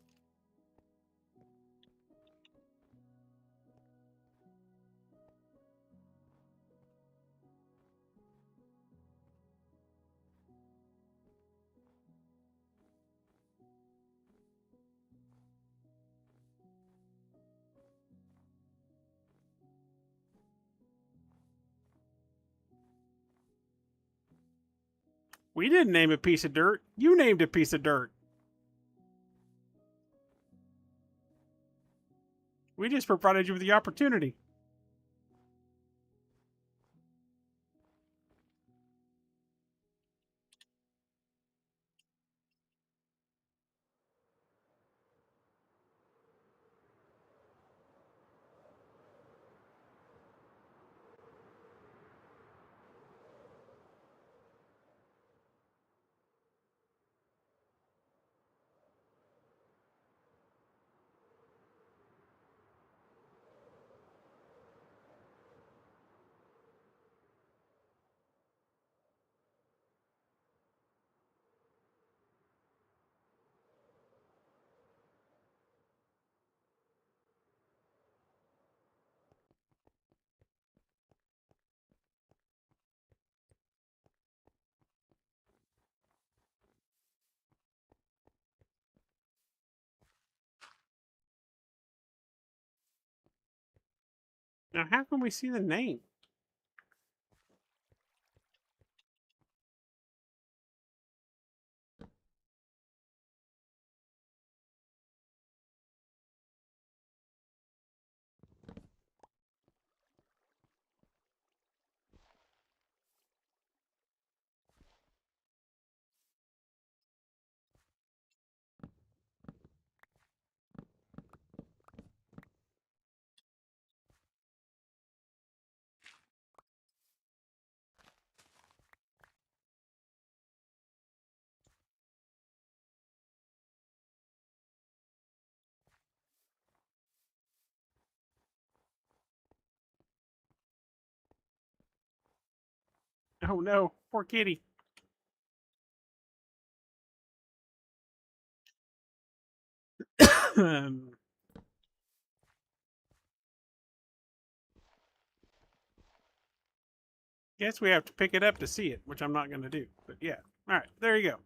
We didn't name a piece of dirt. You named a piece of dirt. We just provided you with the opportunity. Now, how can we see the name? Oh no, poor kitty. Guess we have to pick it up to see it, which I'm not going to do. But yeah. All right, there you go.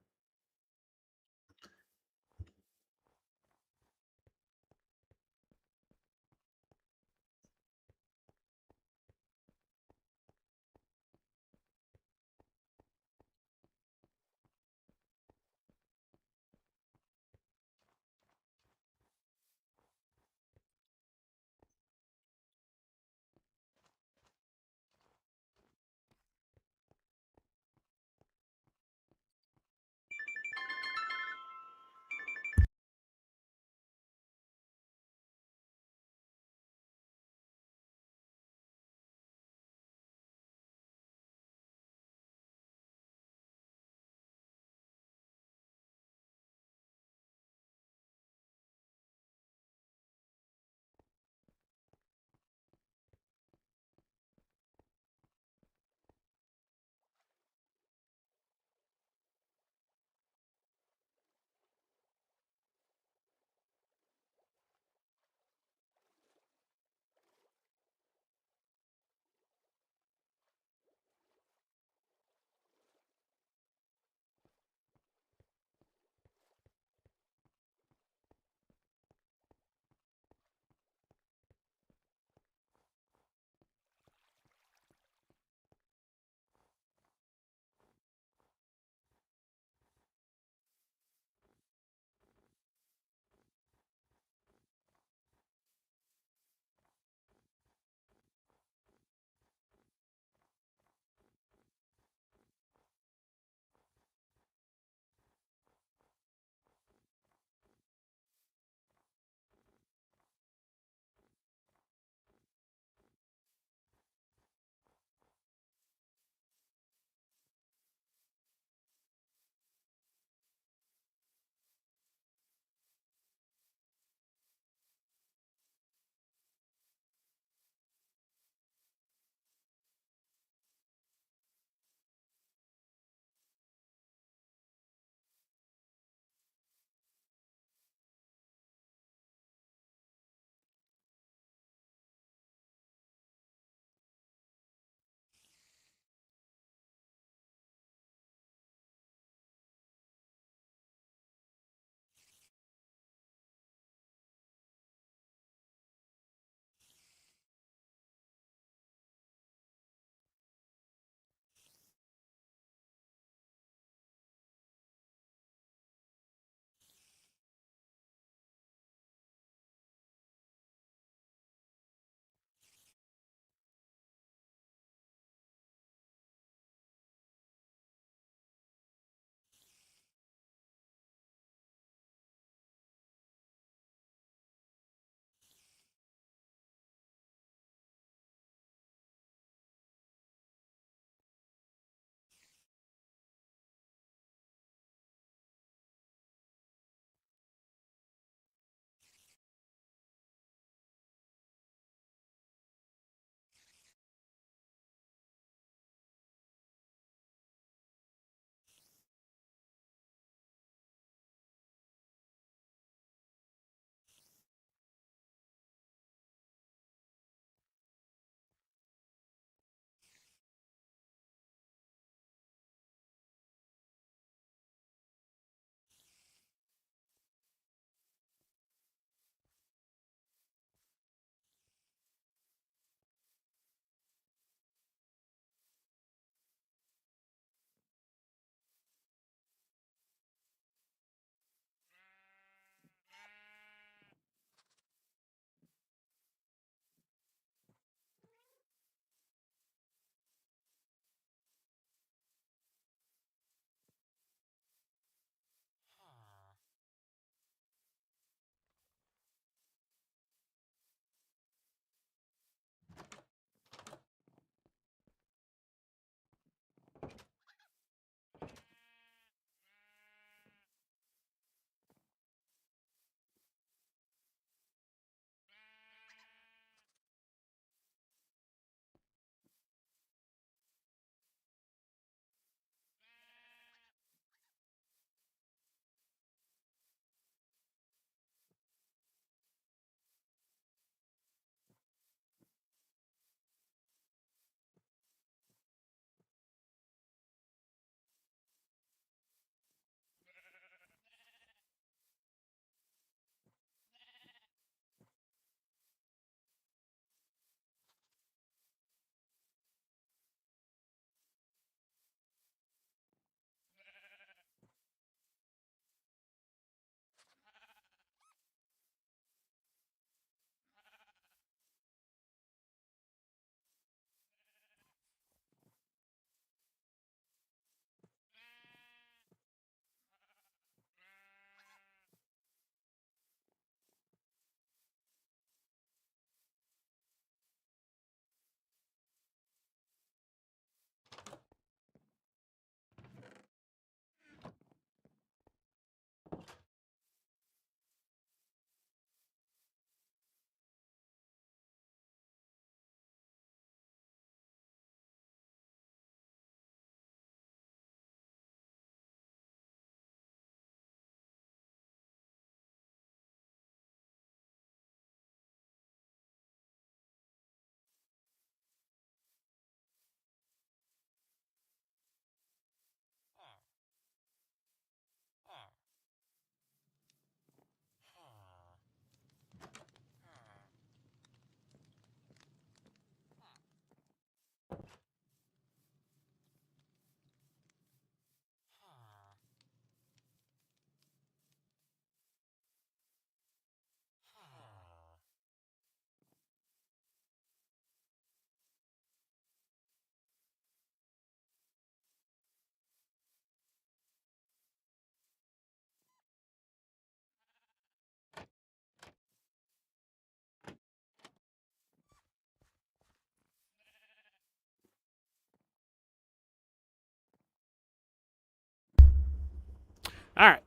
All right.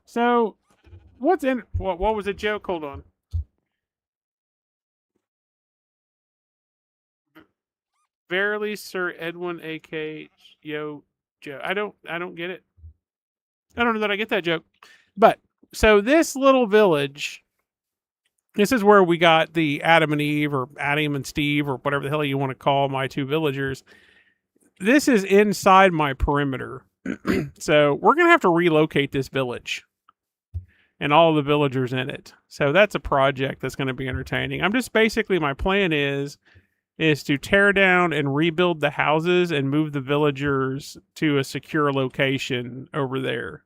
So what's in what was a joke? Hold on. Verily, Sir Edwin, A.K. Yo Joe. I don't get it. I don't know that I get that joke. But so this little village, this is where we got the Adam and Eve, or Adam and Steve, or whatever the hell you want to call my two villagers. This is inside my perimeter. So we're gonna have to relocate this village and all the villagers in it. So that's a project that's going to be entertaining. I'm just basically, my plan is to tear down and rebuild the houses and move the villagers to a secure location over there.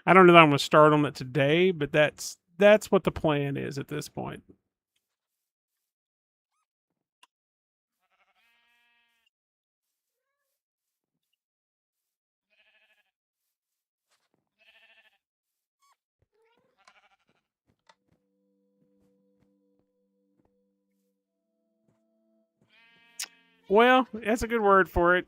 I don't know that I'm going to start on it today, but that's what the plan is at this point. Well, that's a good word for it.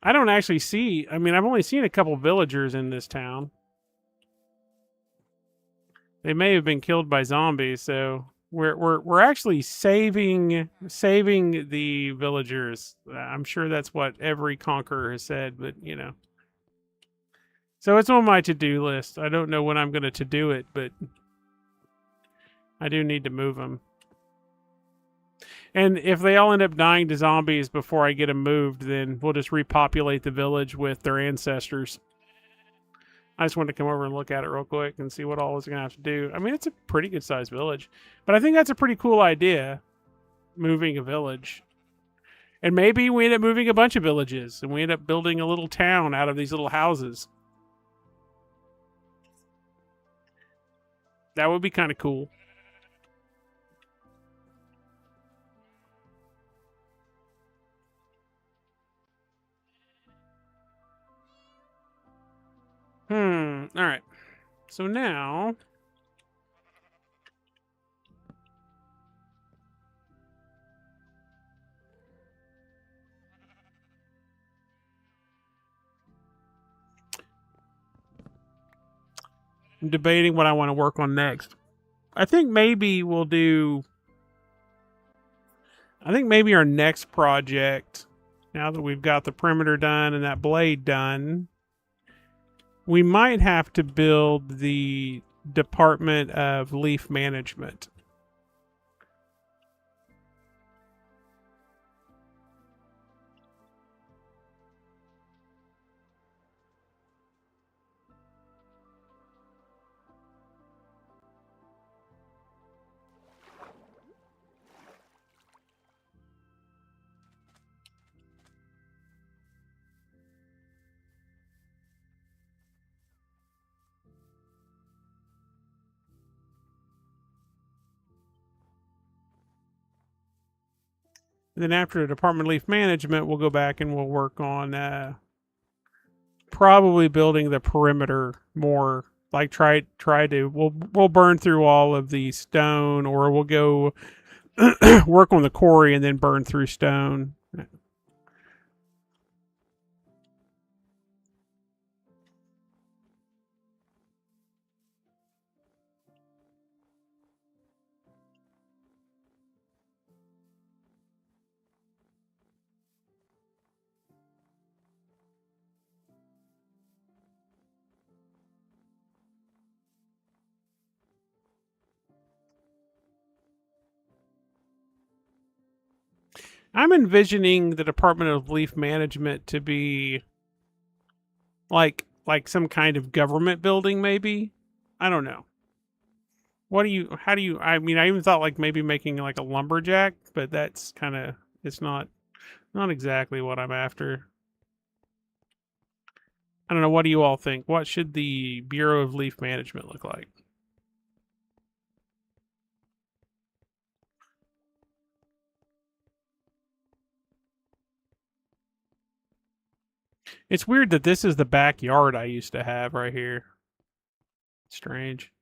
I don't actually see. I mean, I've only seen a couple villagers in this town. They may have been killed by zombies, so we're actually saving the villagers. I'm sure that's what every conqueror has said, but you know. So it's on my to-do list. I don't know when I'm going to do it, but I do need to move them. And if they all end up dying to zombies before I get them moved, then we'll just repopulate the village with their ancestors. I just wanted to come over and look at it real quick and see what all was going to have to do. I mean, it's a pretty good sized village, but I think that's a pretty cool idea, moving a village. And maybe we end up moving a bunch of villages and we end up building a little town out of these little houses. That would be kind of cool. All right. So now I'm debating what I want to work on next. I think maybe we'll do. I think maybe our next project, now that we've got the perimeter done and that blade done, we might have to build the Department of Leaf Management. And then after the Department of Leaf Management, we'll go back and we'll work on probably building the perimeter more. Like try to we'll burn through all of the stone, or we'll go work on the quarry and then burn through stone. I'm envisioning the Department of Leaf Management to be like some kind of government building, maybe. I don't know. What do you? How do you? I mean, I even thought like maybe making like a lumberjack, but that's kind of it's not exactly what I'm after. I don't know. What do you all think? What should the Bureau of Leaf Management look like? It's weird that this is the backyard I used to have right here. Strange.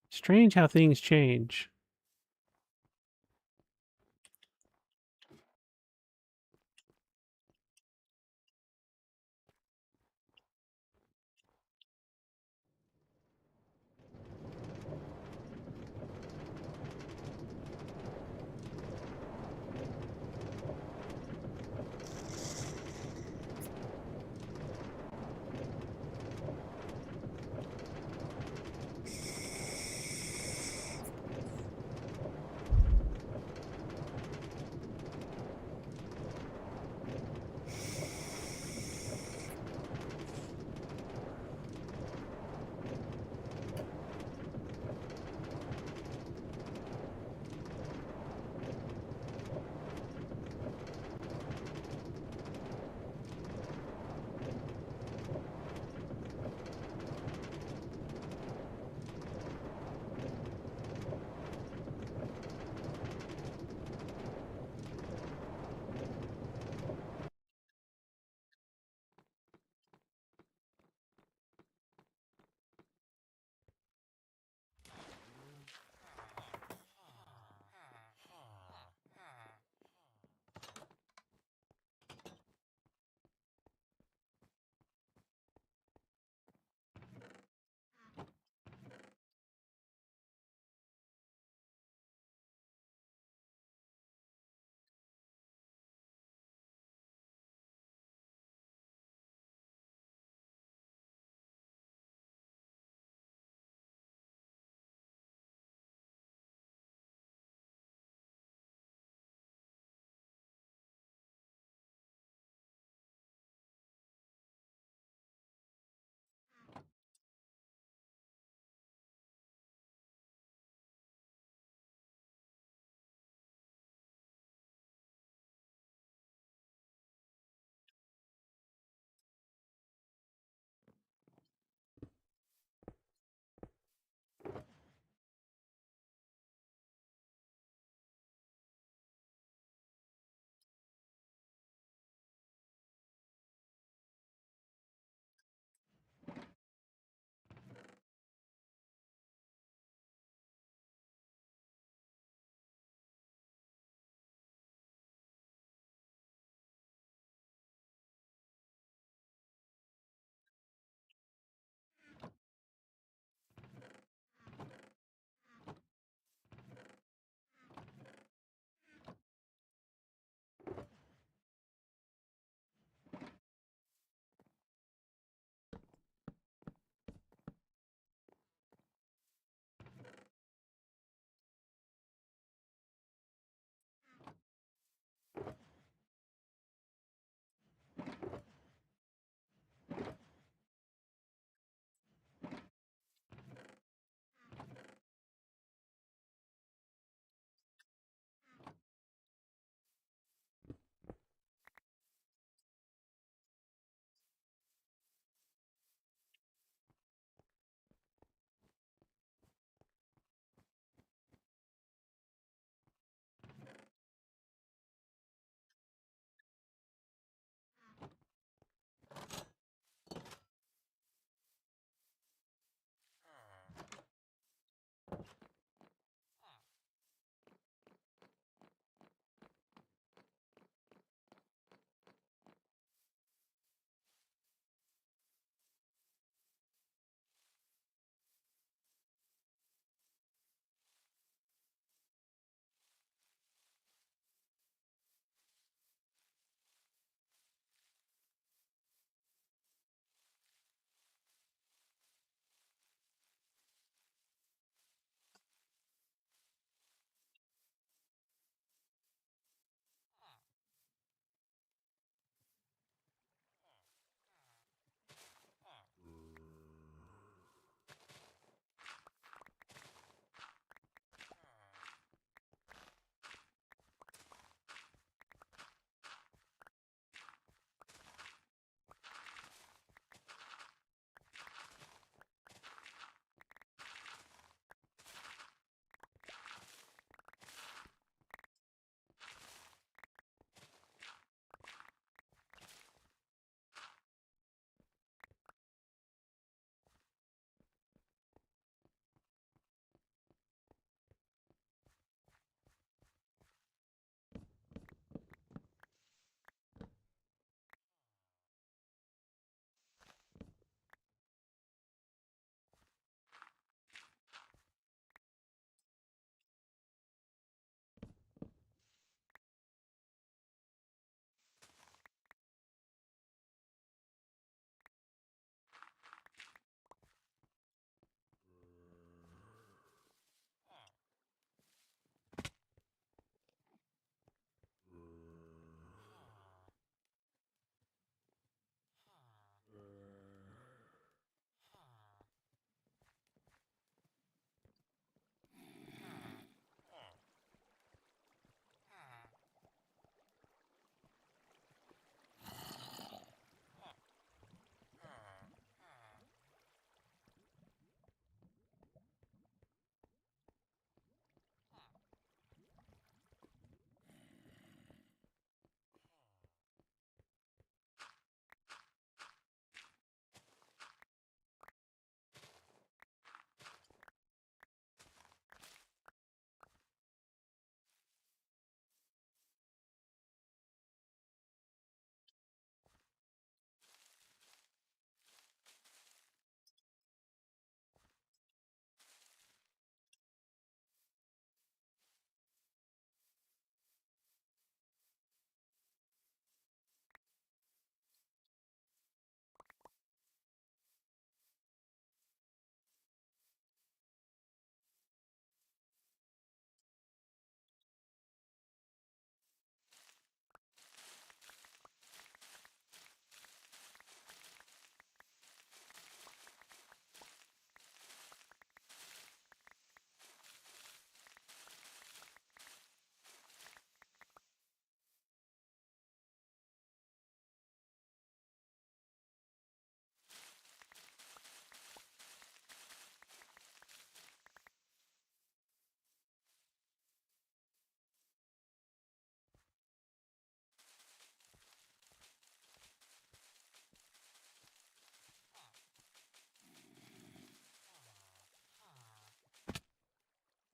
Strange how things change.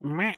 Meh.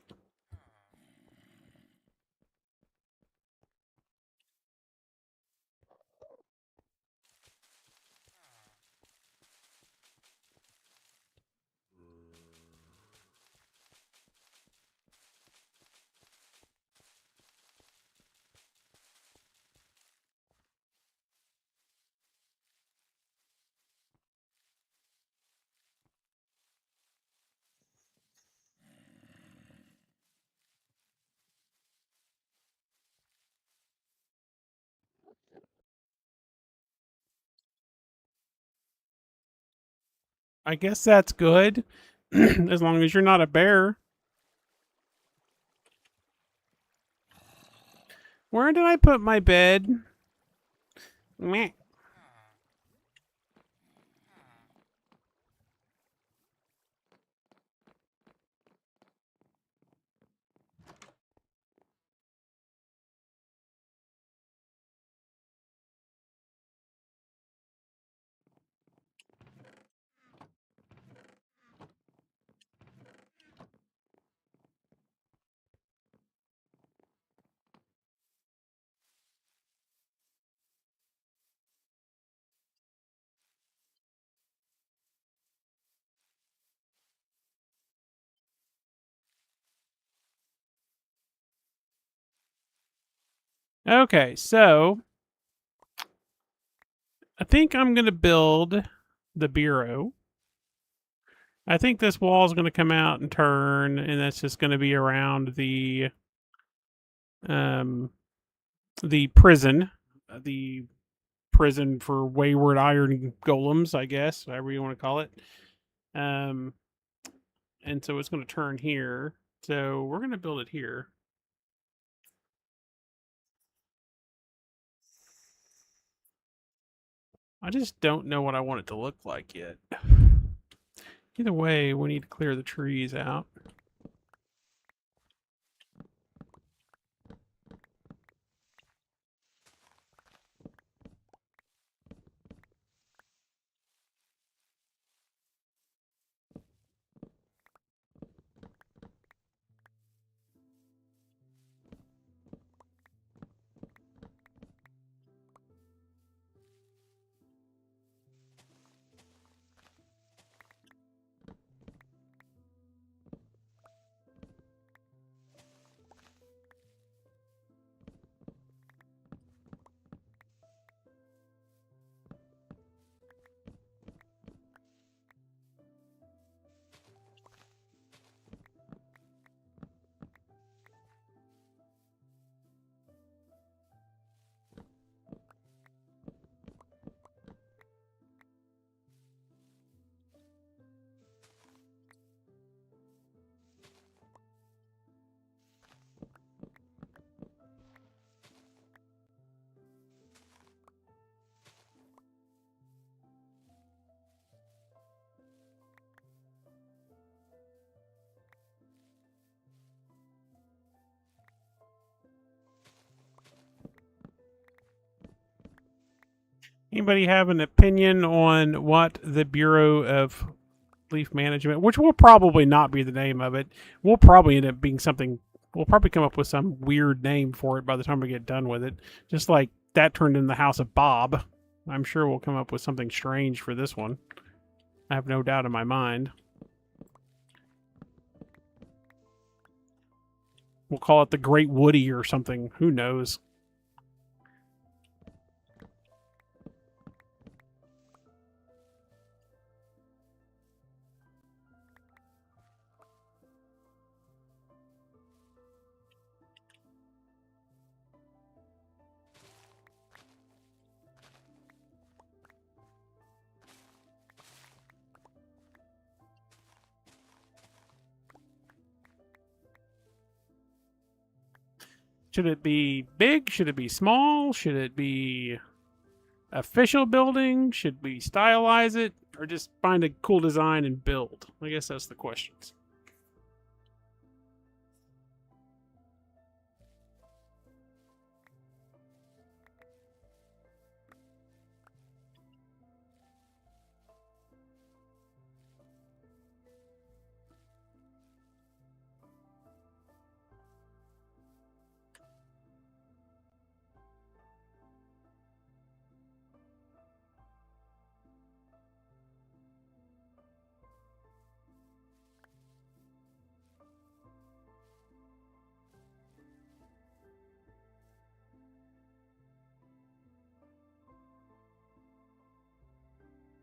I guess that's good. As long as you're not a bear. Where did I put my bed? Meh. Okay, so I think I'm going to build the bureau. I think this wall is going to come out and turn, and that's just going to be around um, the prison, the prison for wayward iron golems, I guess, however you want to call it. Um, and so it's going to turn here. So we're going to build it here. I just don't know what I want it to look like yet. Either way, we need to clear the trees out. Anybody have an opinion on what the Bureau of Leaf Management, which will probably not be the name of it, will probably end up being something. We'll probably come up with some weird name for it by the time we get done with it. Just like that turned into the House of Bob. I'm sure we'll come up with something strange for this one. I have no doubt in my mind. We'll call it the Great Woody or something. Who knows? Should it be big? Should it be small? Should it be official building? Should we stylize it? Or just find a cool design and build? I guess that's the questions.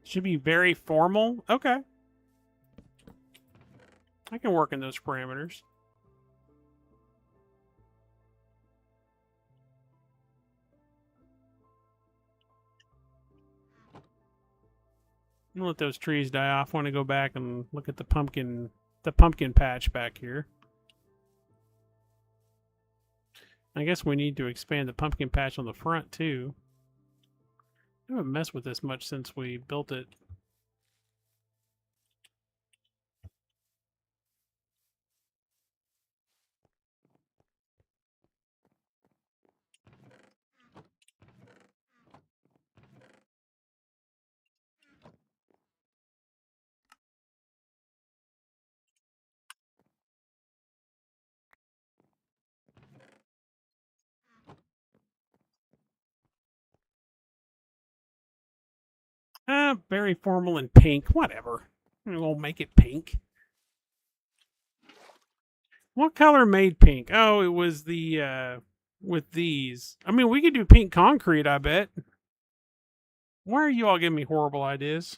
Should be very formal. Okay. I can work in those parameters. I'm gonna let those trees die off. I want to go back and look at the pumpkin patch back here. I guess we need to expand the pumpkin patch on the front too. I haven't messed with this much since we built it. Very formal and pink. Whatever. We'll make it pink. What color made pink? Oh, it was the with these. I mean, we could do pink concrete, I bet. Why are you all giving me horrible ideas?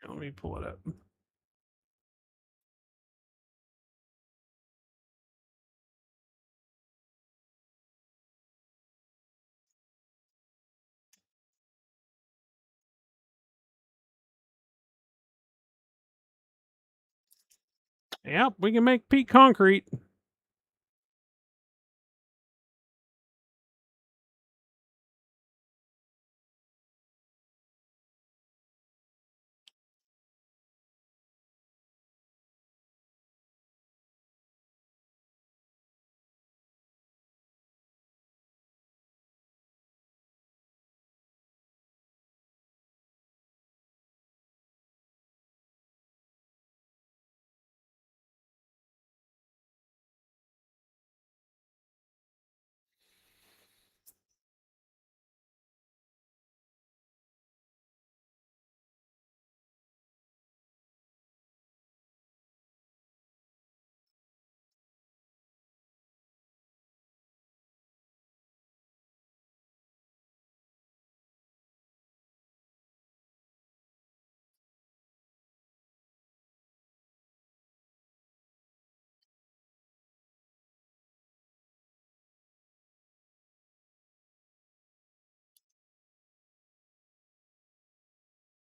Let me pull it up. Yep, we can make pink concrete.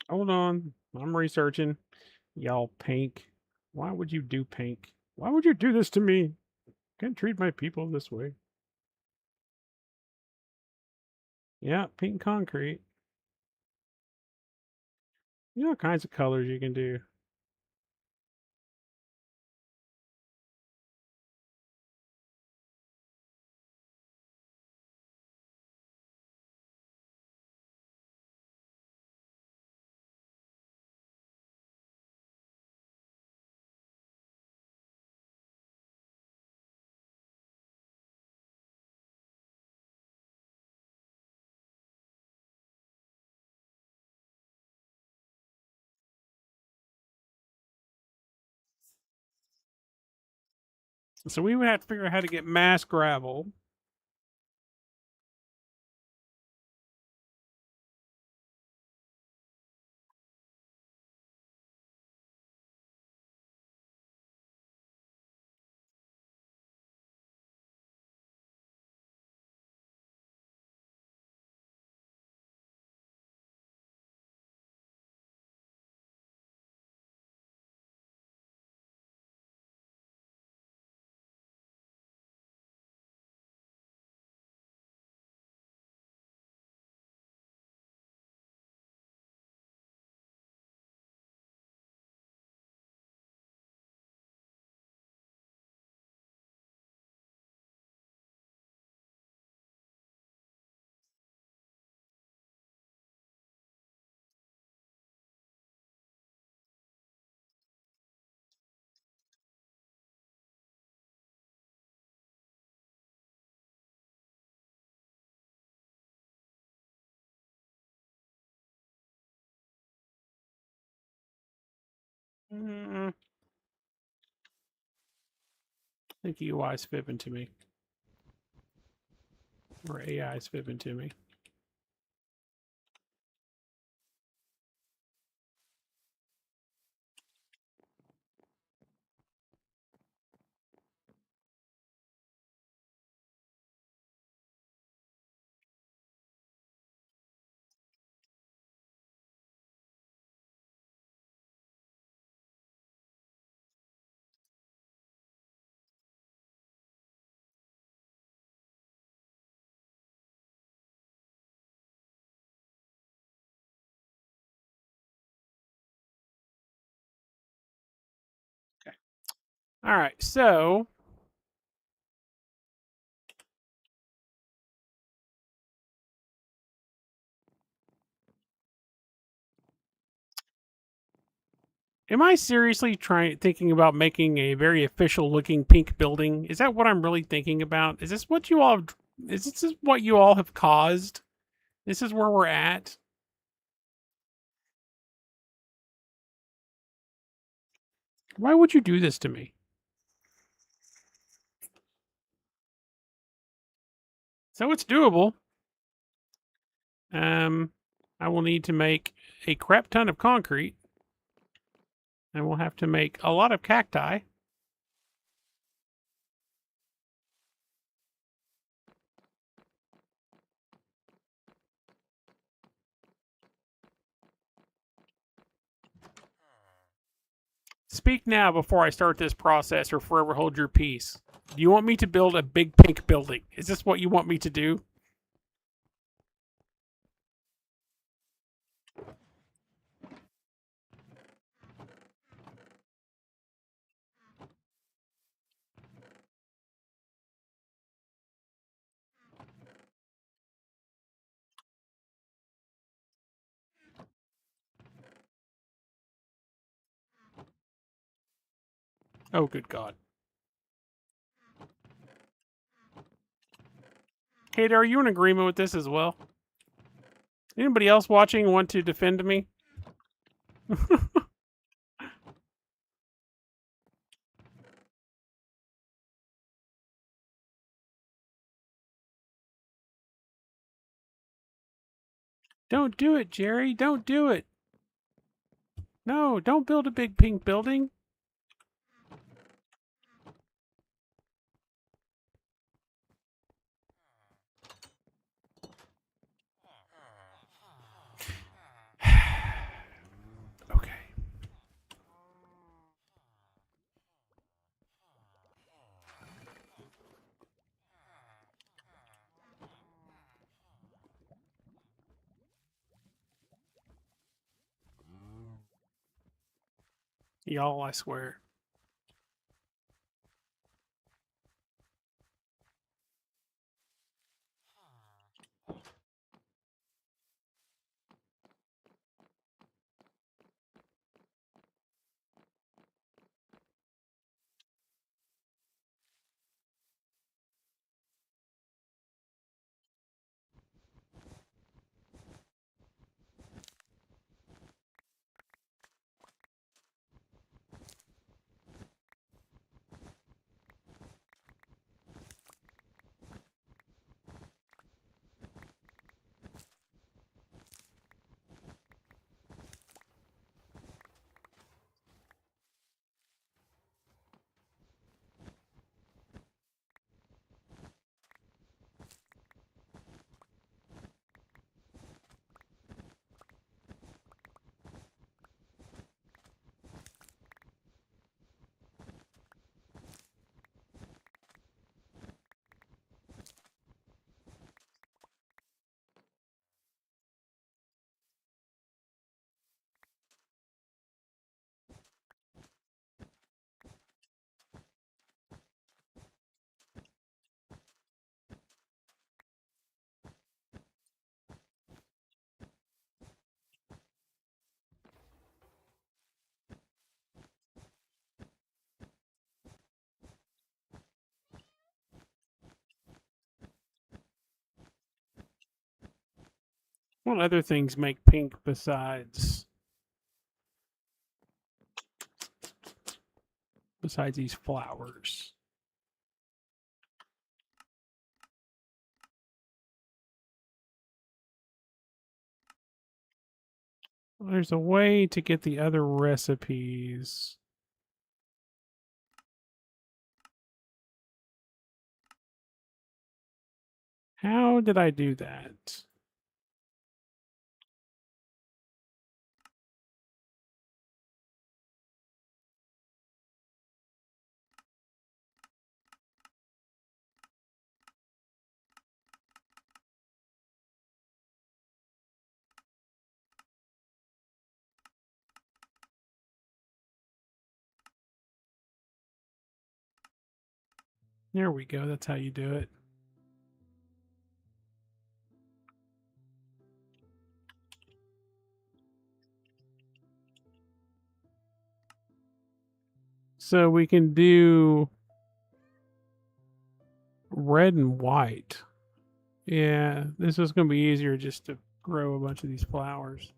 Hold on. I'm researching. Y'all pink. Why would you do pink? Why would you do this to me? Can't treat my people this way. Yeah, pink concrete. You know all kinds of colors you can do. So we would have to figure out how to get mass gravel. I think you wise fibbing to me. Or AI is fibbing to me. Okay. All right, so am I seriously thinking about making a very official looking pink building? Is that what I'm really thinking about? Is this what you all have, is this what you all have caused? This is where we're at? Why would you do this to me? So it's doable. I will need to make a crap ton of concrete. And we'll have to make a lot of cacti. Speak now before I start this process or forever hold your peace. Do you want me to build a big pink building? Is this what you want me to do? Oh, good God. Kate, are you in agreement with this as well? Anybody else watching want to defend me? Don't do it, Jerry. Don't do it. No, don't build a big pink building. Okay. Y'all, I swear. What other things make pink besides these flowers? There's a way to get the other recipes. How did I do that? There we go. That's how you do it. So we can do red and white. Yeah, this is going to be easier just to grow a bunch of these flowers.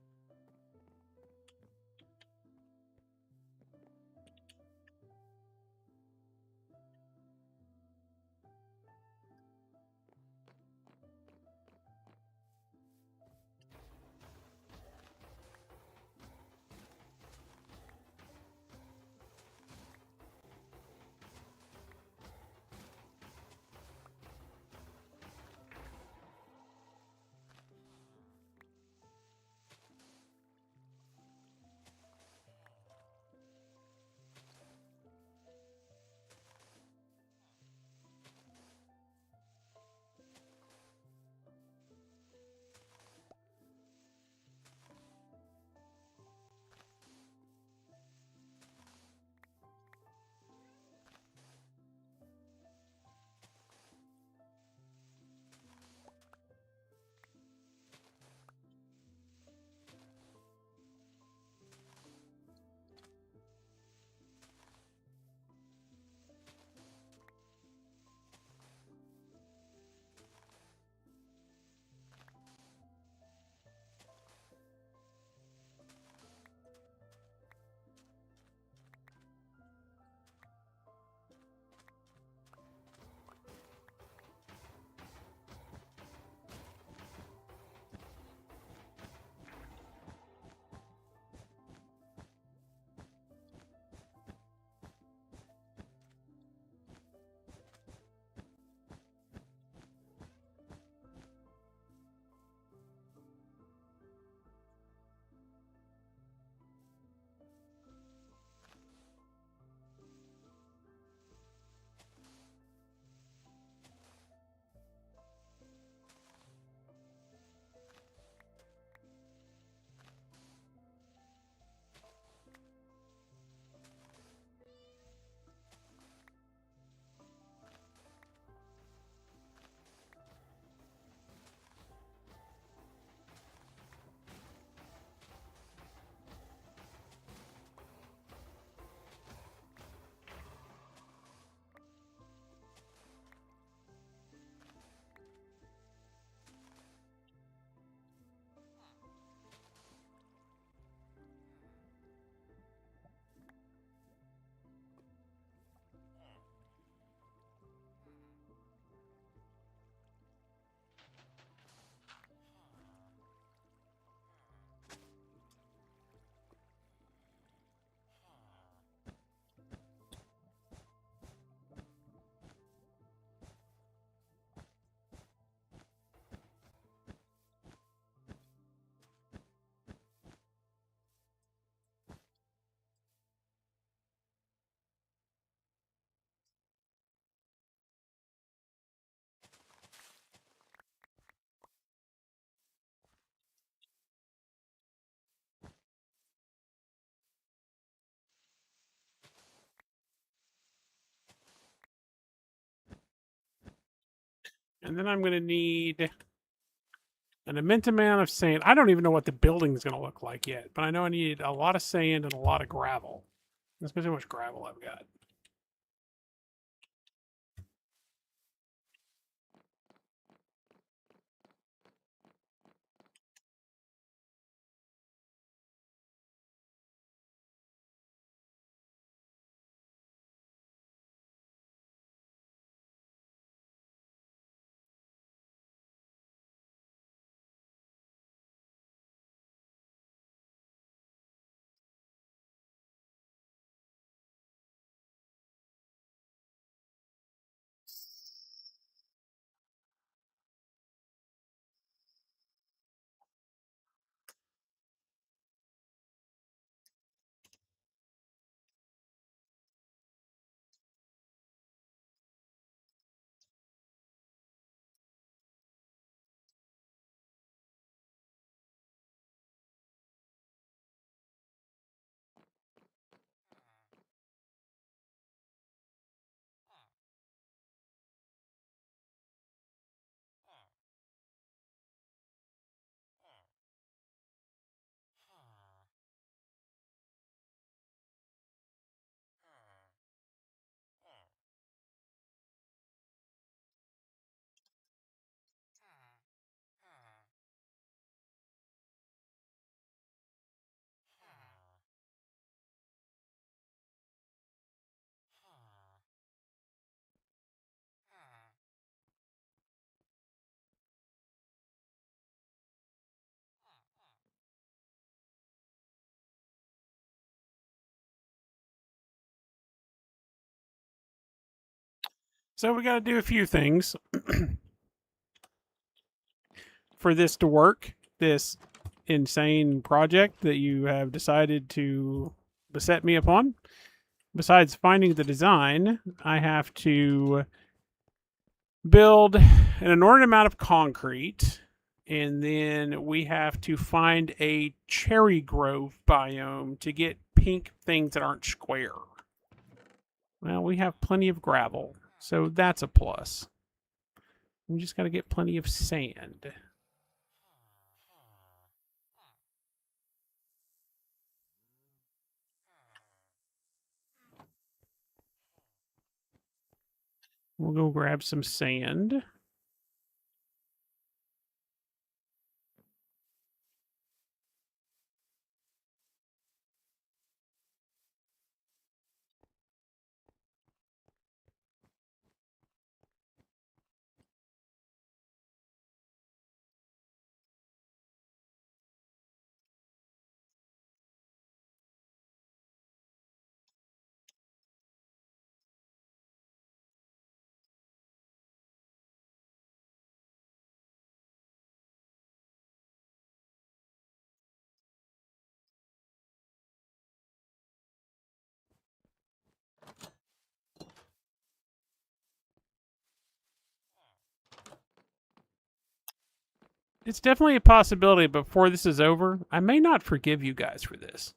And then I'm going to need an immense amount of sand. I don't even know what the building's going to look like yet, but I know I need a lot of sand and a lot of gravel. That's how much gravel I've got. So we got to do a few things for this to work. This insane project that you have decided to beset me upon. Besides finding the design, I have to build an inordinate amount of concrete, and then we have to find a cherry grove biome to get pink things that aren't square. Well, we have plenty of gravel, so that's a plus. We just got to get plenty of sand. We'll go grab some sand. It's definitely a possibility, but before this is over, I may not forgive you guys for this.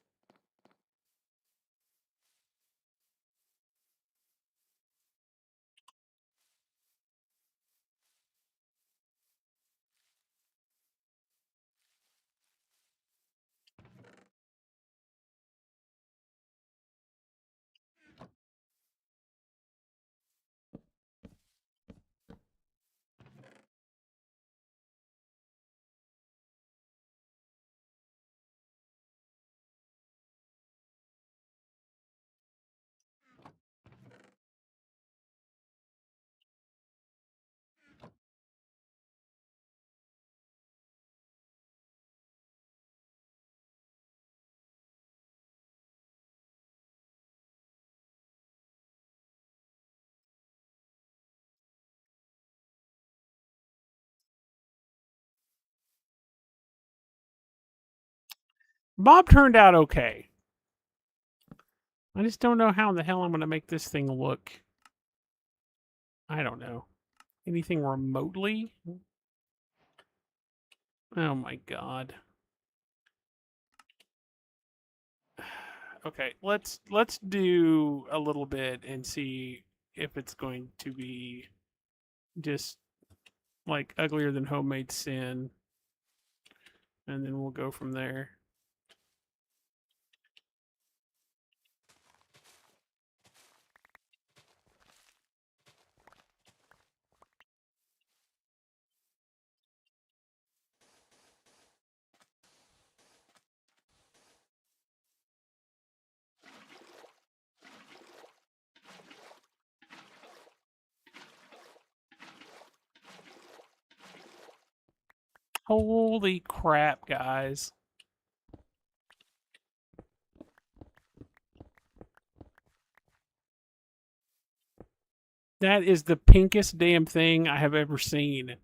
Bob turned out okay. I just don't know how in the hell I'm going to make this thing look. I don't know. Anything remotely? Oh my god. Okay, let's do a little bit and see if it's going to be just like uglier than homemade sin, and then we'll go from there. Holy crap, guys. That is the pinkest damn thing I have ever seen.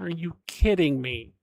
Are you kidding me?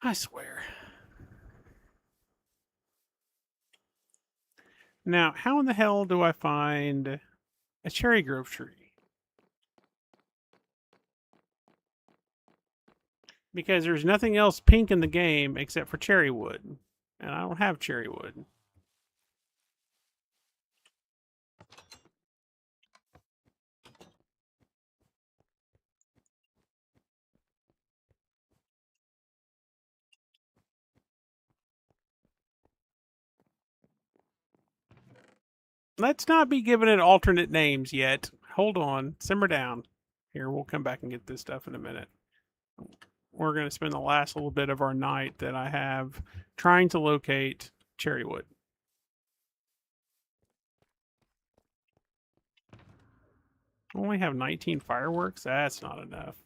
I swear. Now, how in the hell do I find a cherry grove tree? Because there's nothing else pink in the game except for cherry wood. And I don't have cherry wood. Let's not be giving it alternate names yet. Hold on. Simmer down. Here, we'll come back and get this stuff in a minute. We're going to spend the last little bit of our night that I have trying to locate cherry wood. Only have 19 fireworks? That's not enough.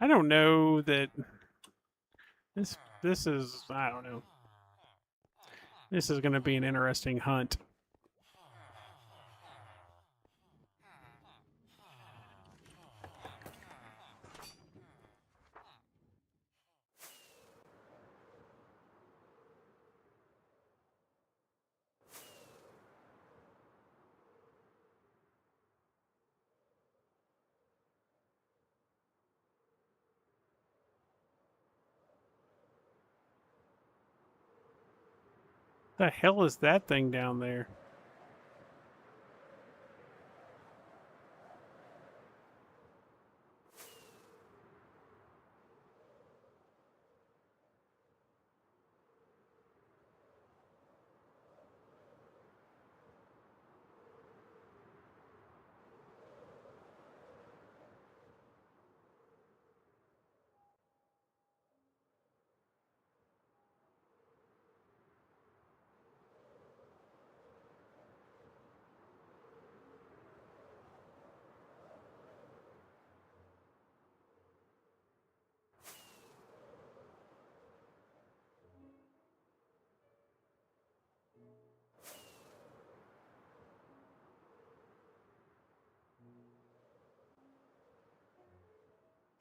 I don't know that this is, I don't know. This is going to be an interesting hunt. The hell is that thing down there?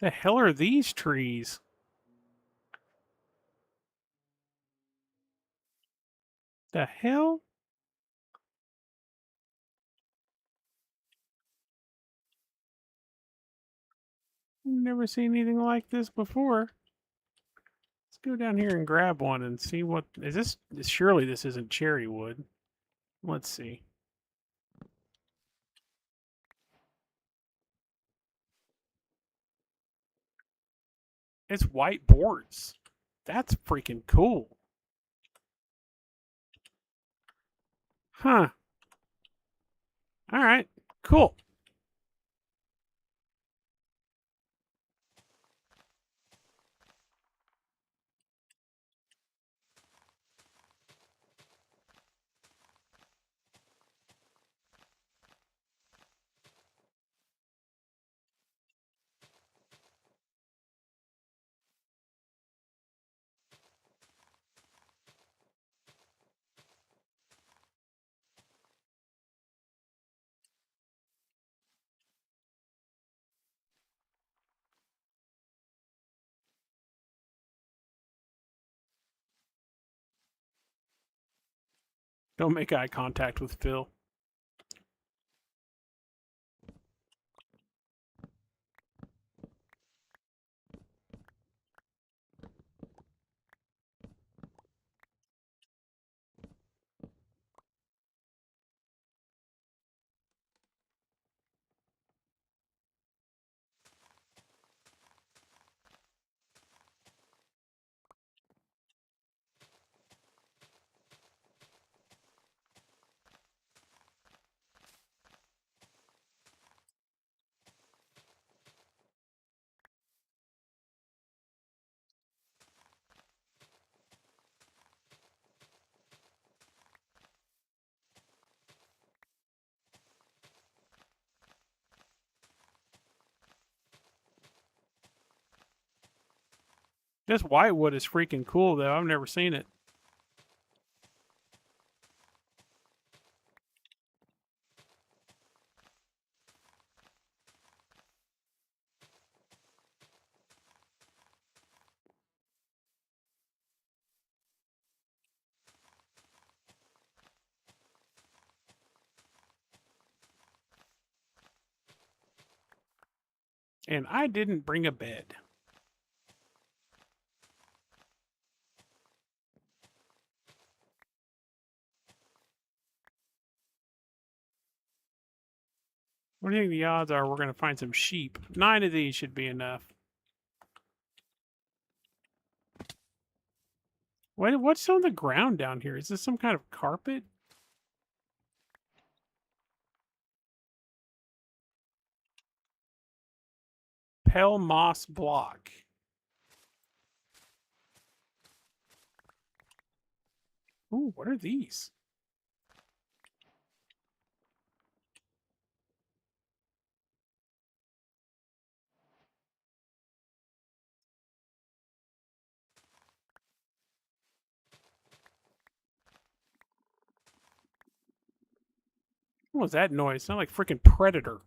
The hell are these trees? The hell? Never seen anything like this before. Let's go down here and grab one and see what is this. Surely this isn't cherry wood. Let's see. It's white boards. That's freaking cool. Huh. All right. Cool. Don't make eye contact with Phil. This whitewood is freaking cool, though. I've never seen it. And I didn't bring a bed. What do you think the odds are we're going to find some sheep? 9 of these should be enough. What's on the ground down here? Is this some kind of carpet? Pale moss block. Ooh, what are these? What was that noise? Sound like freaking Predator.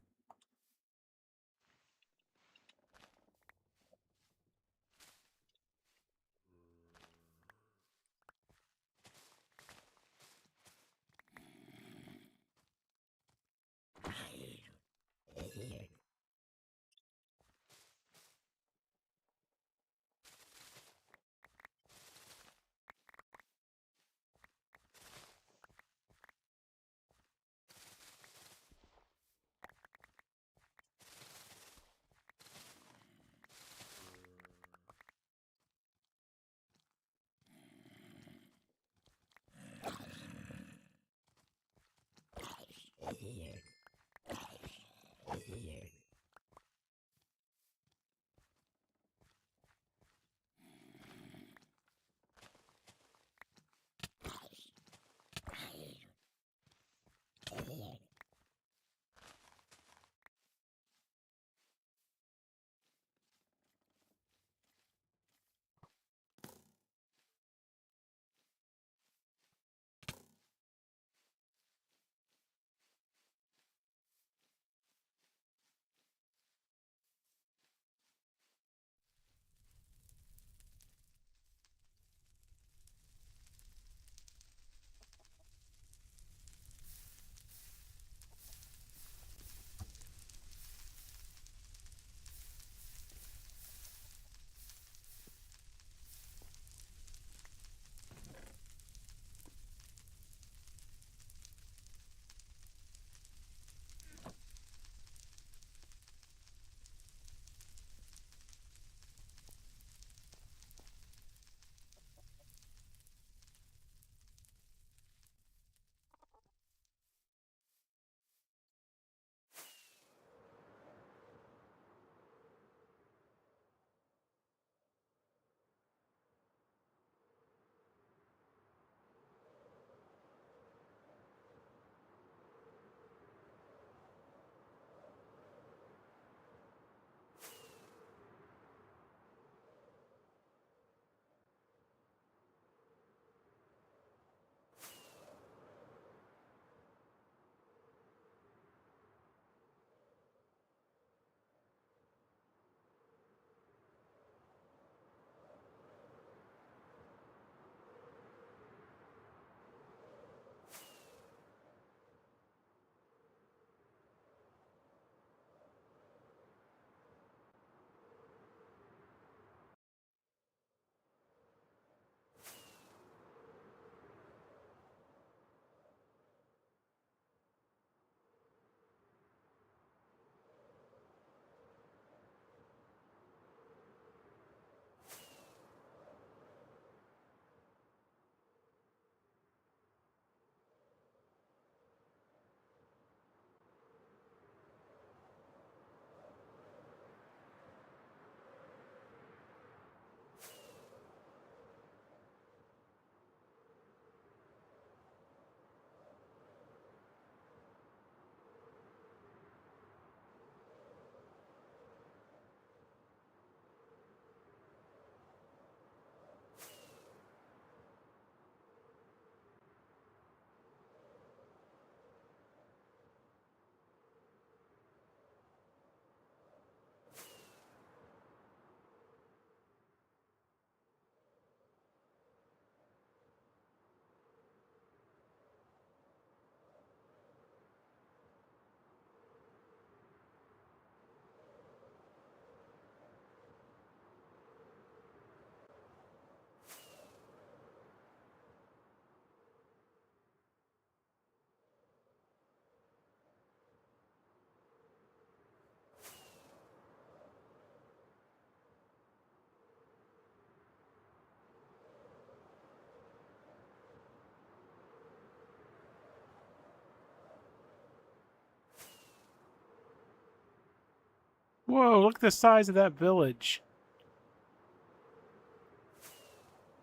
Whoa, look at the size of that village.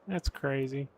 That's crazy.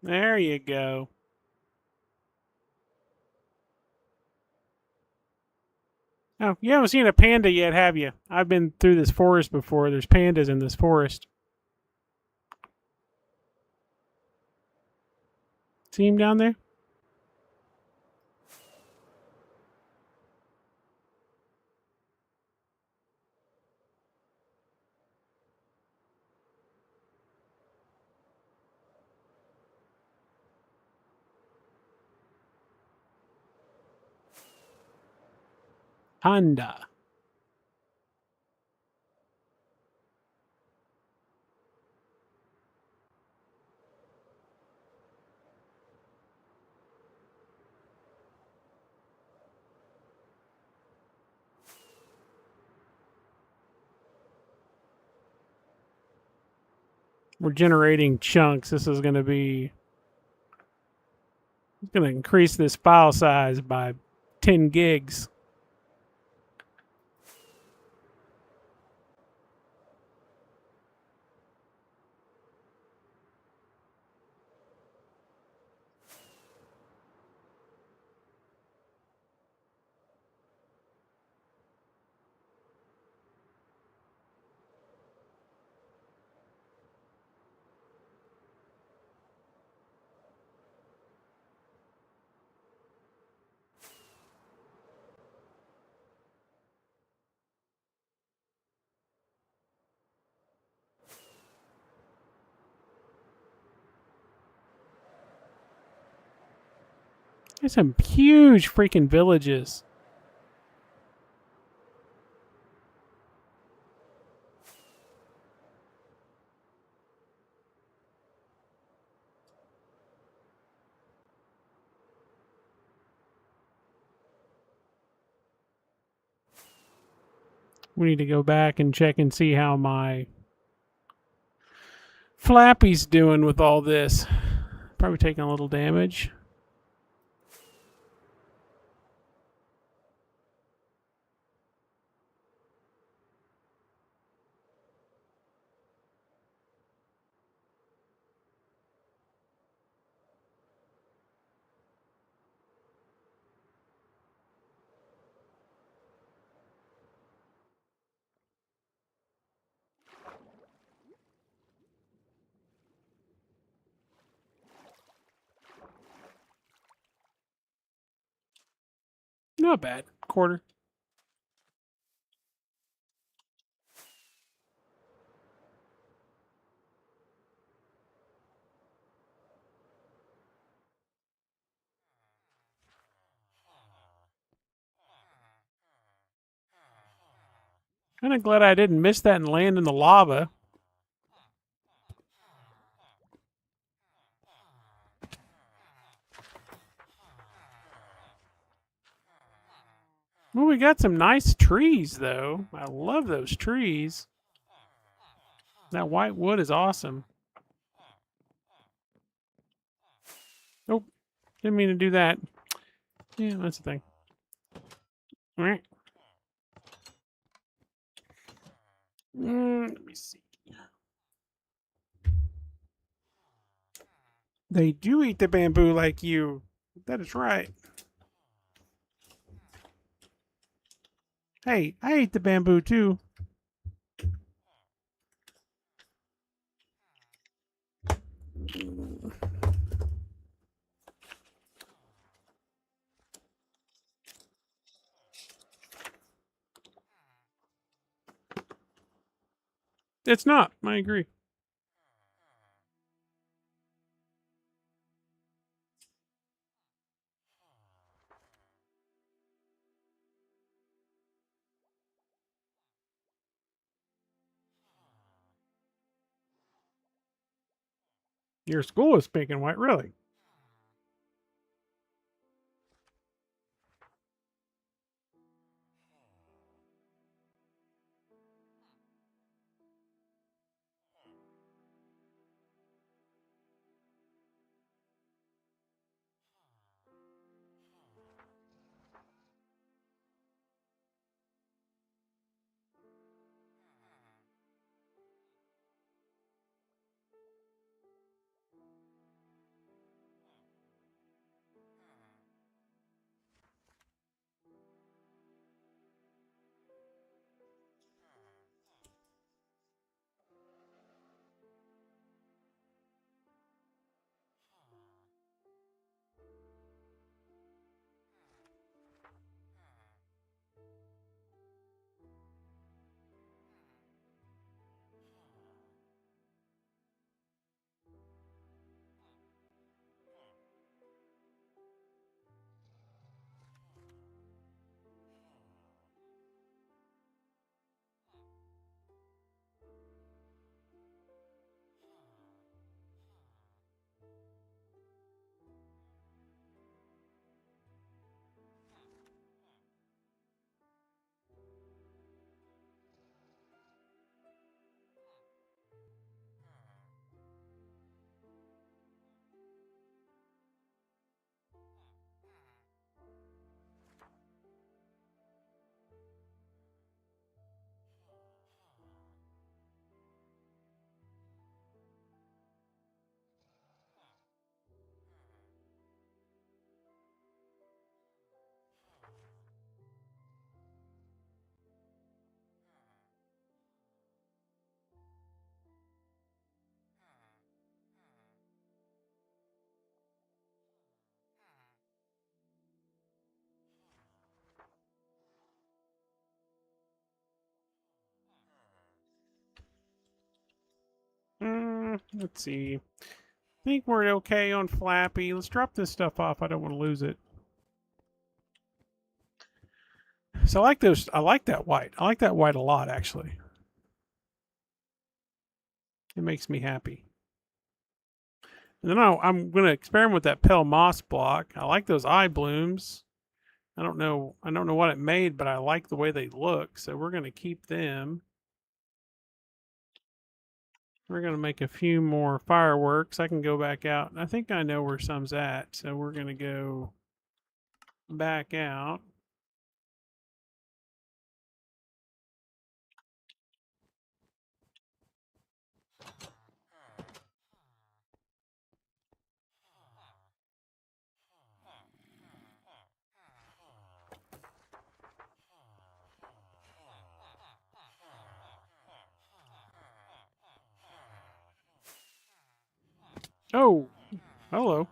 There you go. Oh, you haven't seen a panda yet, have you? I've been through this forest before. There's pandas in this forest. See him down there? Panda. We're generating chunks. This is going to be... It's going to increase this file size by 10 gigs. There's some huge freaking villages. We need to go back and check and see how my Flappy's doing with all this. Probably taking a little damage. Not bad. Quarter. Kind of glad I didn't miss that and land in the lava. Well, we got some nice trees, though. I love those trees. That white wood is awesome. Nope. Didn't mean to do that. Yeah, that's the thing. All right. Let me see. They do eat the bamboo like you. That is right. Hey, I ate the bamboo too. It's not. I agree. Your school is pink and white, really? Let's see. I think we're okay on Flappy. Let's drop this stuff off. I don't want to lose it. So I like those. I like that white. I like that white a lot, actually. It makes me happy. And then I'm going to experiment with that pale moss block. I like those eye blooms. I don't know what it made, but I like the way they look. So we're going to keep them. We're going to make a few more fireworks. I can go back out. I think I know where some's at. So we're going to go back out. Oh, hello.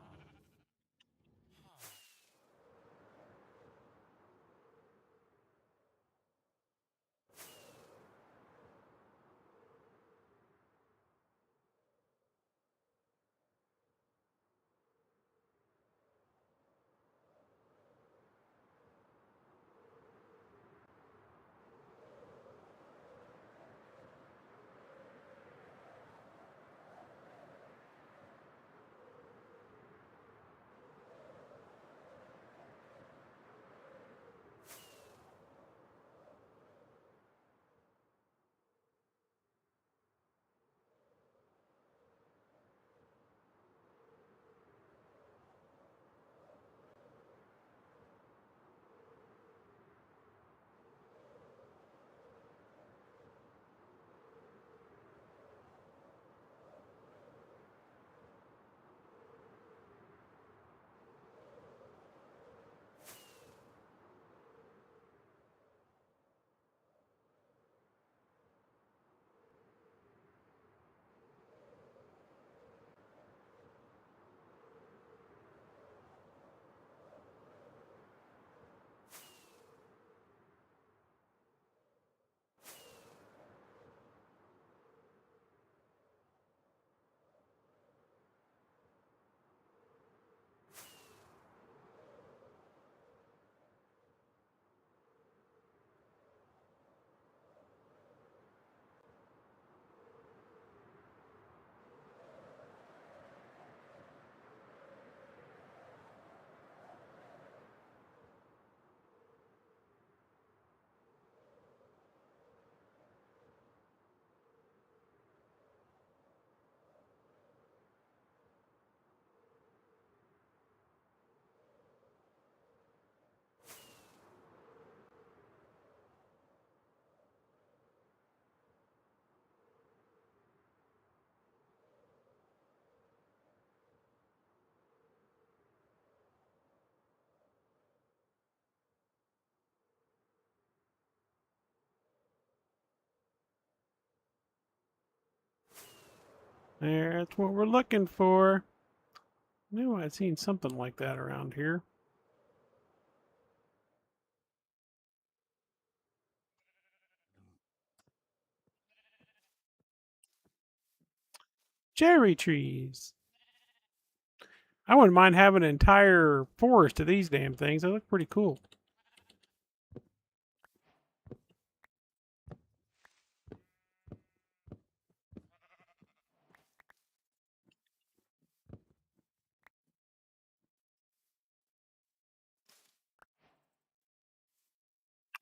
There, that's what we're looking for. I knew I'd seen something like that around here. Cherry trees. I wouldn't mind having an entire forest of these damn things. They look pretty cool.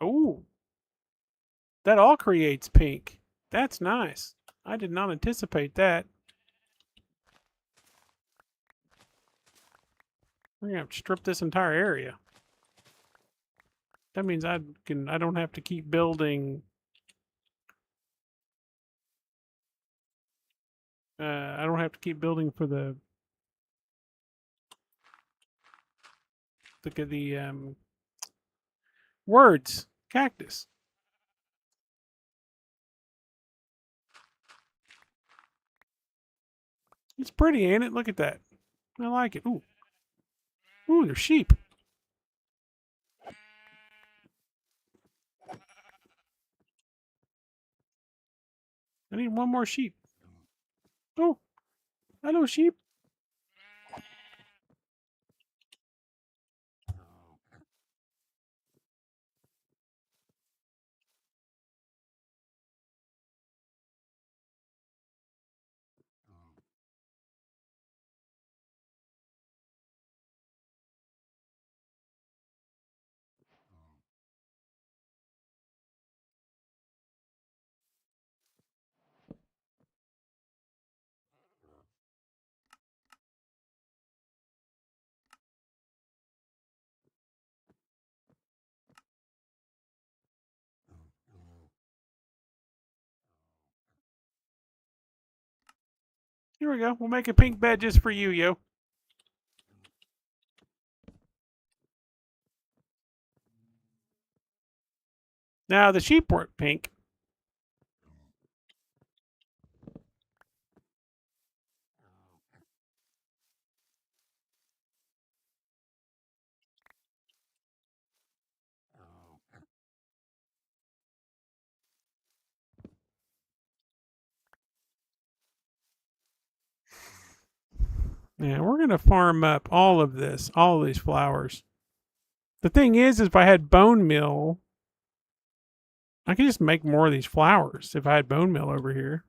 Oh, that all creates pink. That's nice. I did not anticipate that. We're gonna have to strip this entire area. That means I don't have to keep building. I don't have to keep building for the words cactus. It's pretty, ain't it? Look at that. I like it. Ooh, ooh, there's sheep. I need one more sheep. Oh, hello, sheep. Here we go. We'll make a pink bed just for you, yo. Now the sheep weren't pink. Yeah, we're gonna farm up all of this, all of these flowers. The thing is if I had bone meal, I could just make more of these flowers if I had bone meal over here.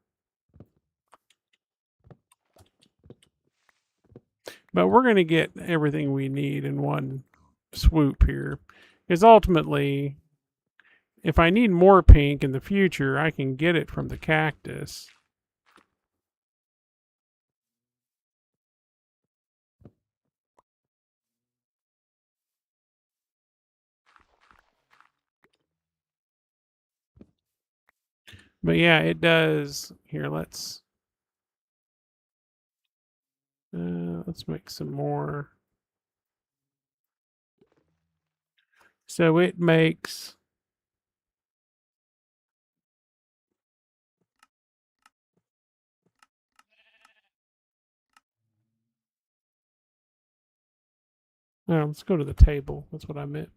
But we're gonna get everything we need in one swoop here. Because ultimately, if I need more pink in the future, I can get it from the cactus. But yeah, it does. Here, let's make some more. So it makes let's go to the table. That's what I meant.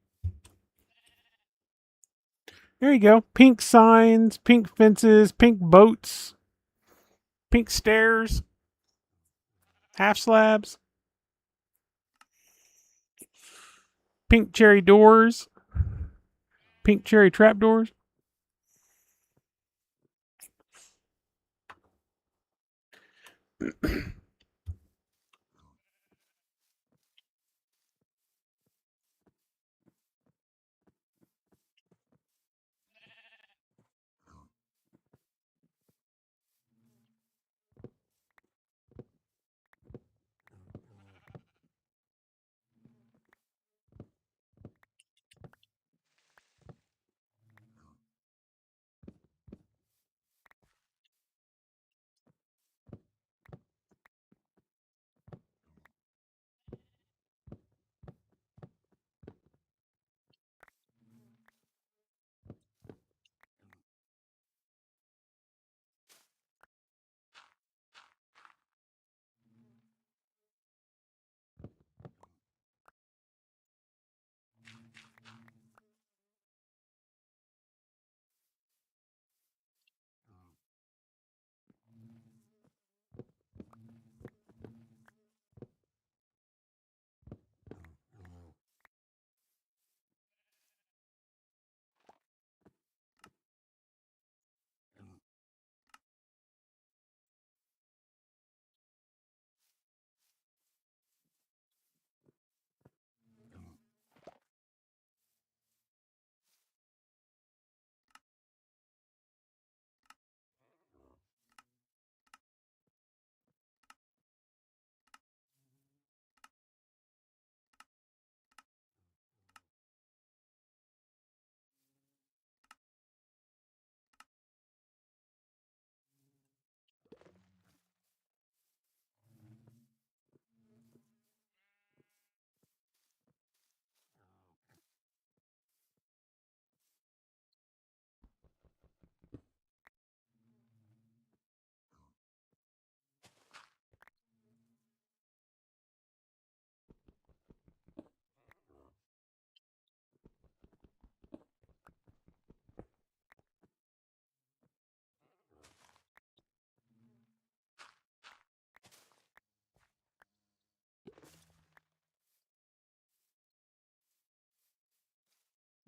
There you go. Pink signs, pink fences, pink boats, pink stairs, half slabs, pink cherry doors, pink cherry trapdoors.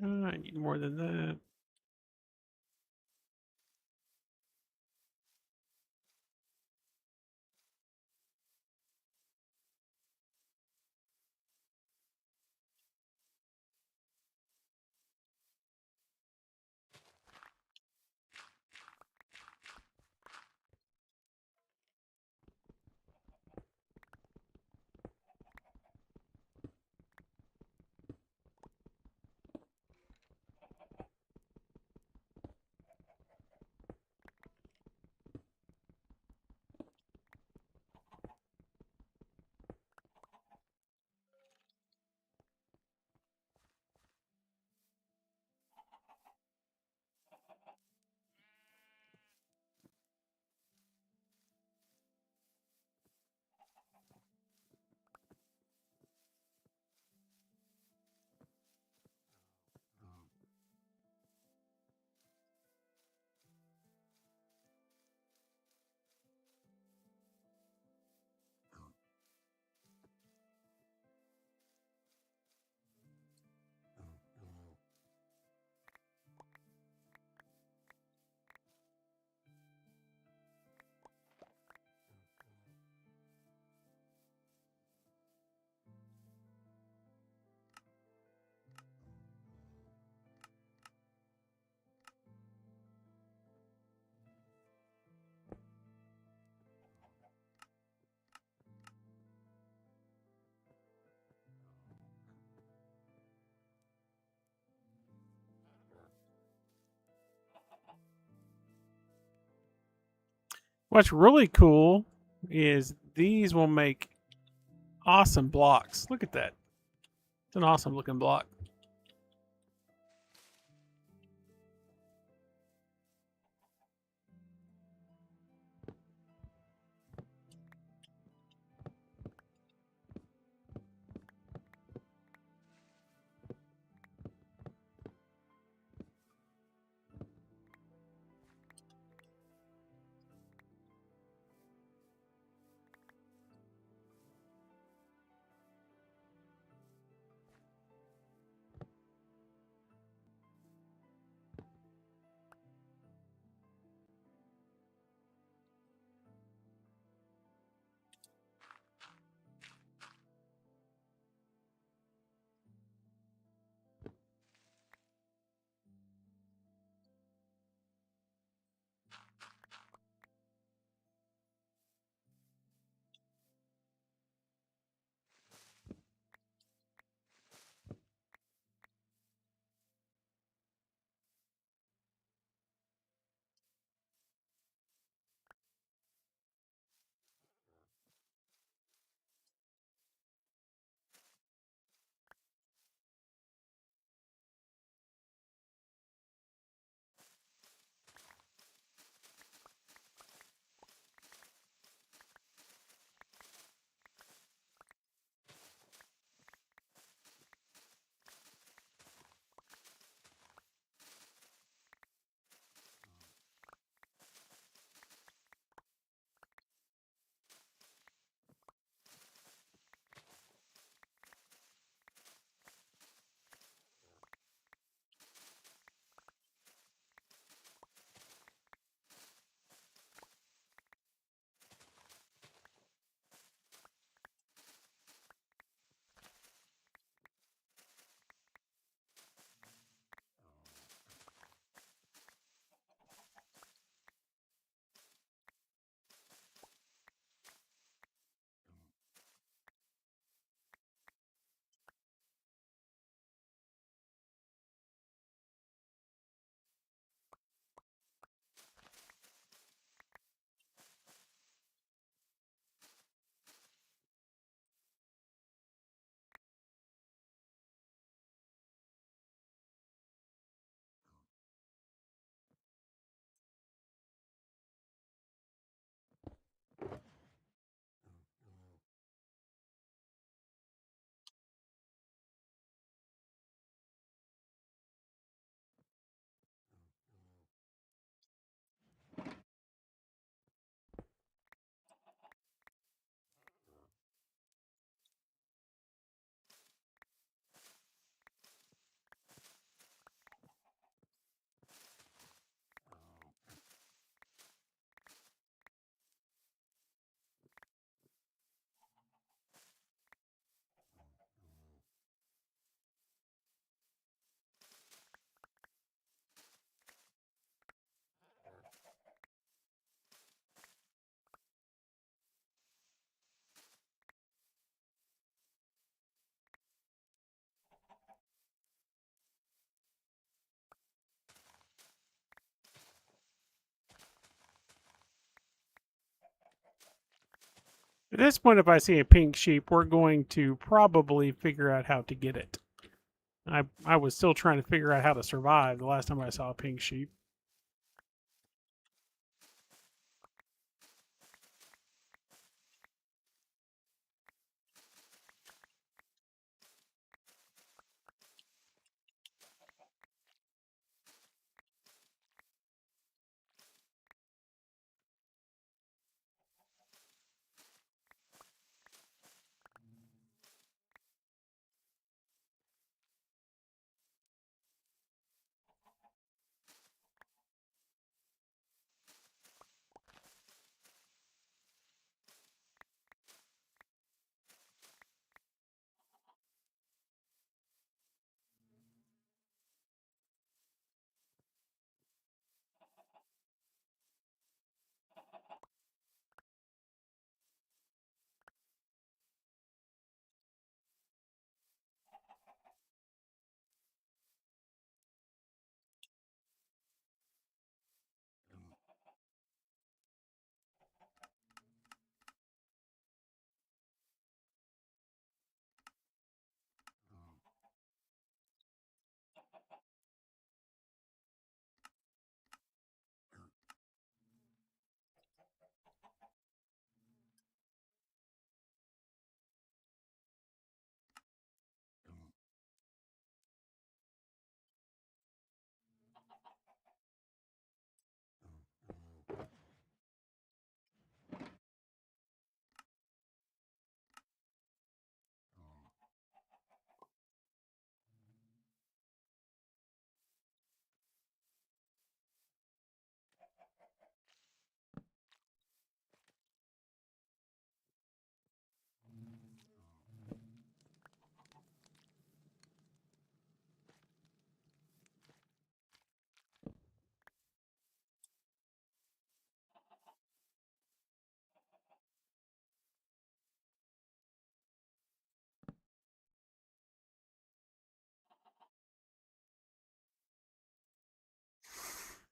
I need more than that. What's really cool is these will make awesome blocks. Look at that. It's an awesome looking block. At this point, if I see a pink sheep, we're going to probably figure out how to get it. I was still trying to figure out how to survive the last time I saw a pink sheep.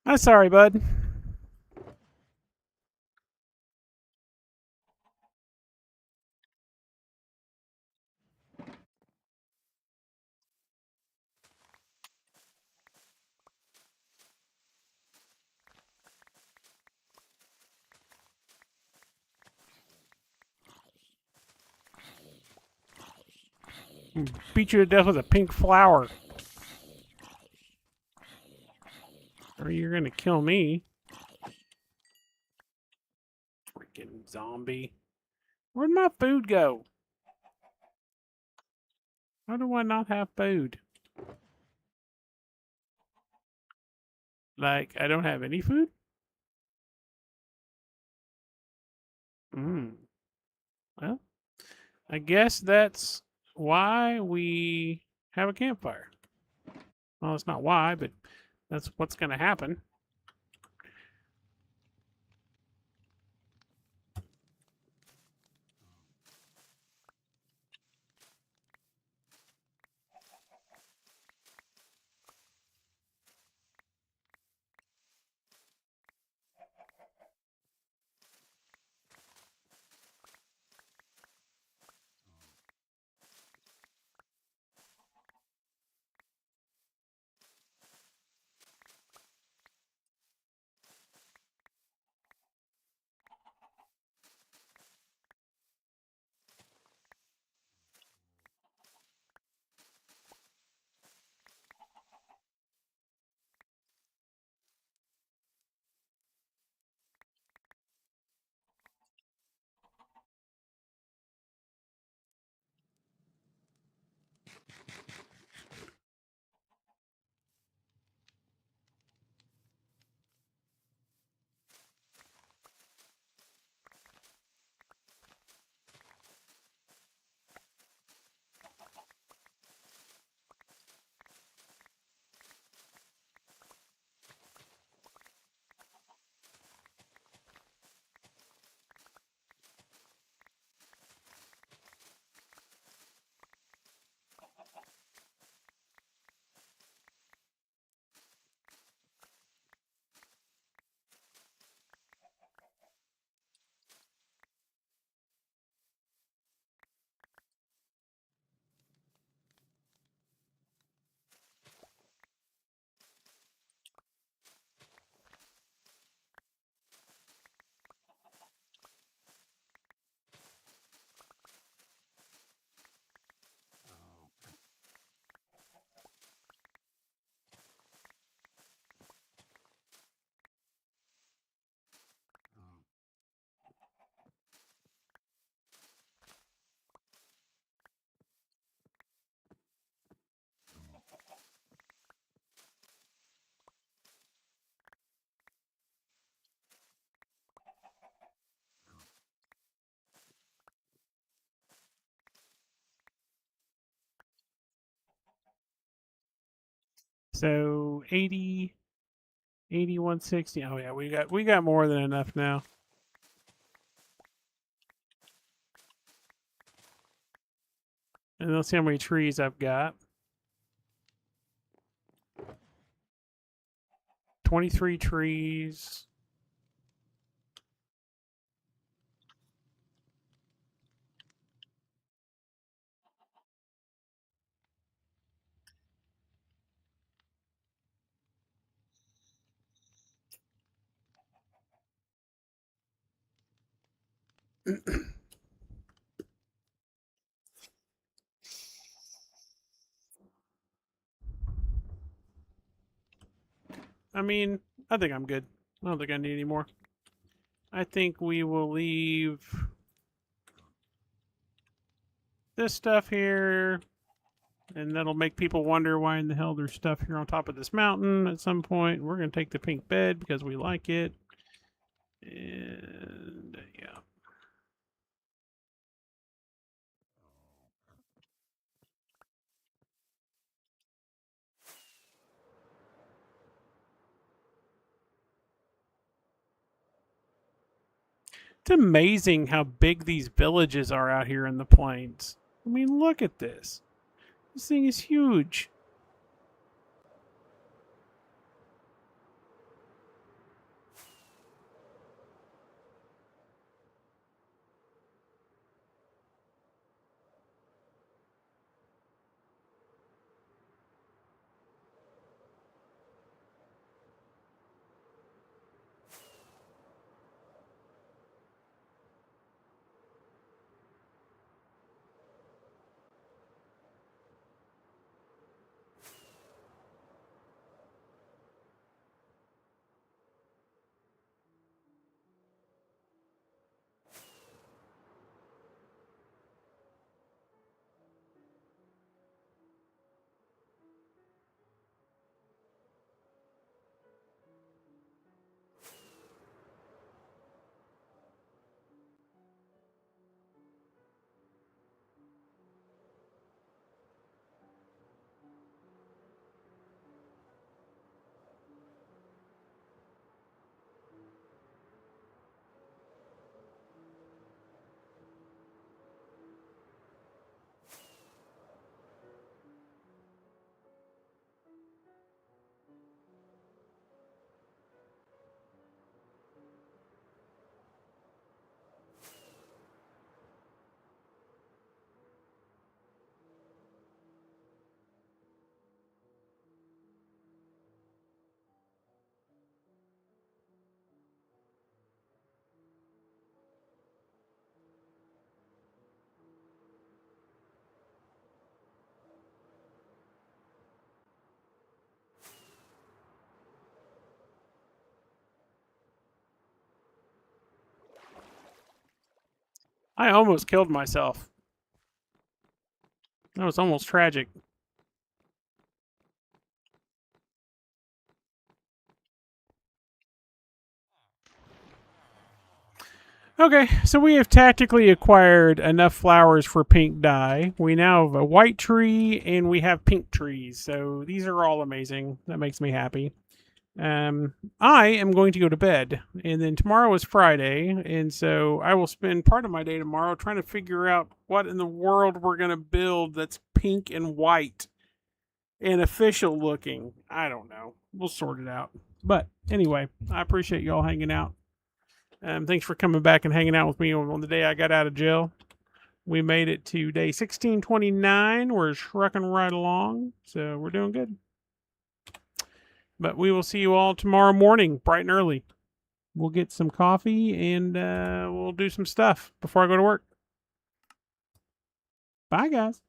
I'm sorry, bud. Beat you to death with a pink flower. Or you're gonna kill me. Freaking zombie. Where'd my food go? How do I not have food? Like, I don't have any food? Hmm. Well, I guess that's why we have a campfire. Well, it's not why, but that's what's going to happen. So 80, 160. Oh yeah, we got more than enough now. And let's see how many trees I've got. 23 trees. I mean, I think I'm good. I don't think I need any more. I think we will leave this stuff here, and that'll make people wonder why in the hell there's stuff here on top of this mountain at some point. We're going to take the pink bed because we like it. And yeah. It's amazing how big these villages are out here in the plains. I mean, look at this. This thing is huge. I almost killed myself. That was almost tragic. Okay, so we have tactically acquired enough flowers for pink dye. We now have a white tree and we have pink trees. So these are all amazing. That makes me happy. I am going to go to bed, and then tomorrow is Friday, and so I will spend part of my day tomorrow trying to figure out what in the world we're going to build that's pink and white and official looking. I don't know. We'll sort it out. But anyway, I appreciate you all hanging out. Thanks for coming back and hanging out with me on the day I got out of jail. We made it to day 1629. We're trucking right along, so we're doing good. But we will see you all tomorrow morning, bright and early. We'll get some coffee and we'll do some stuff before I go to work. Bye, guys.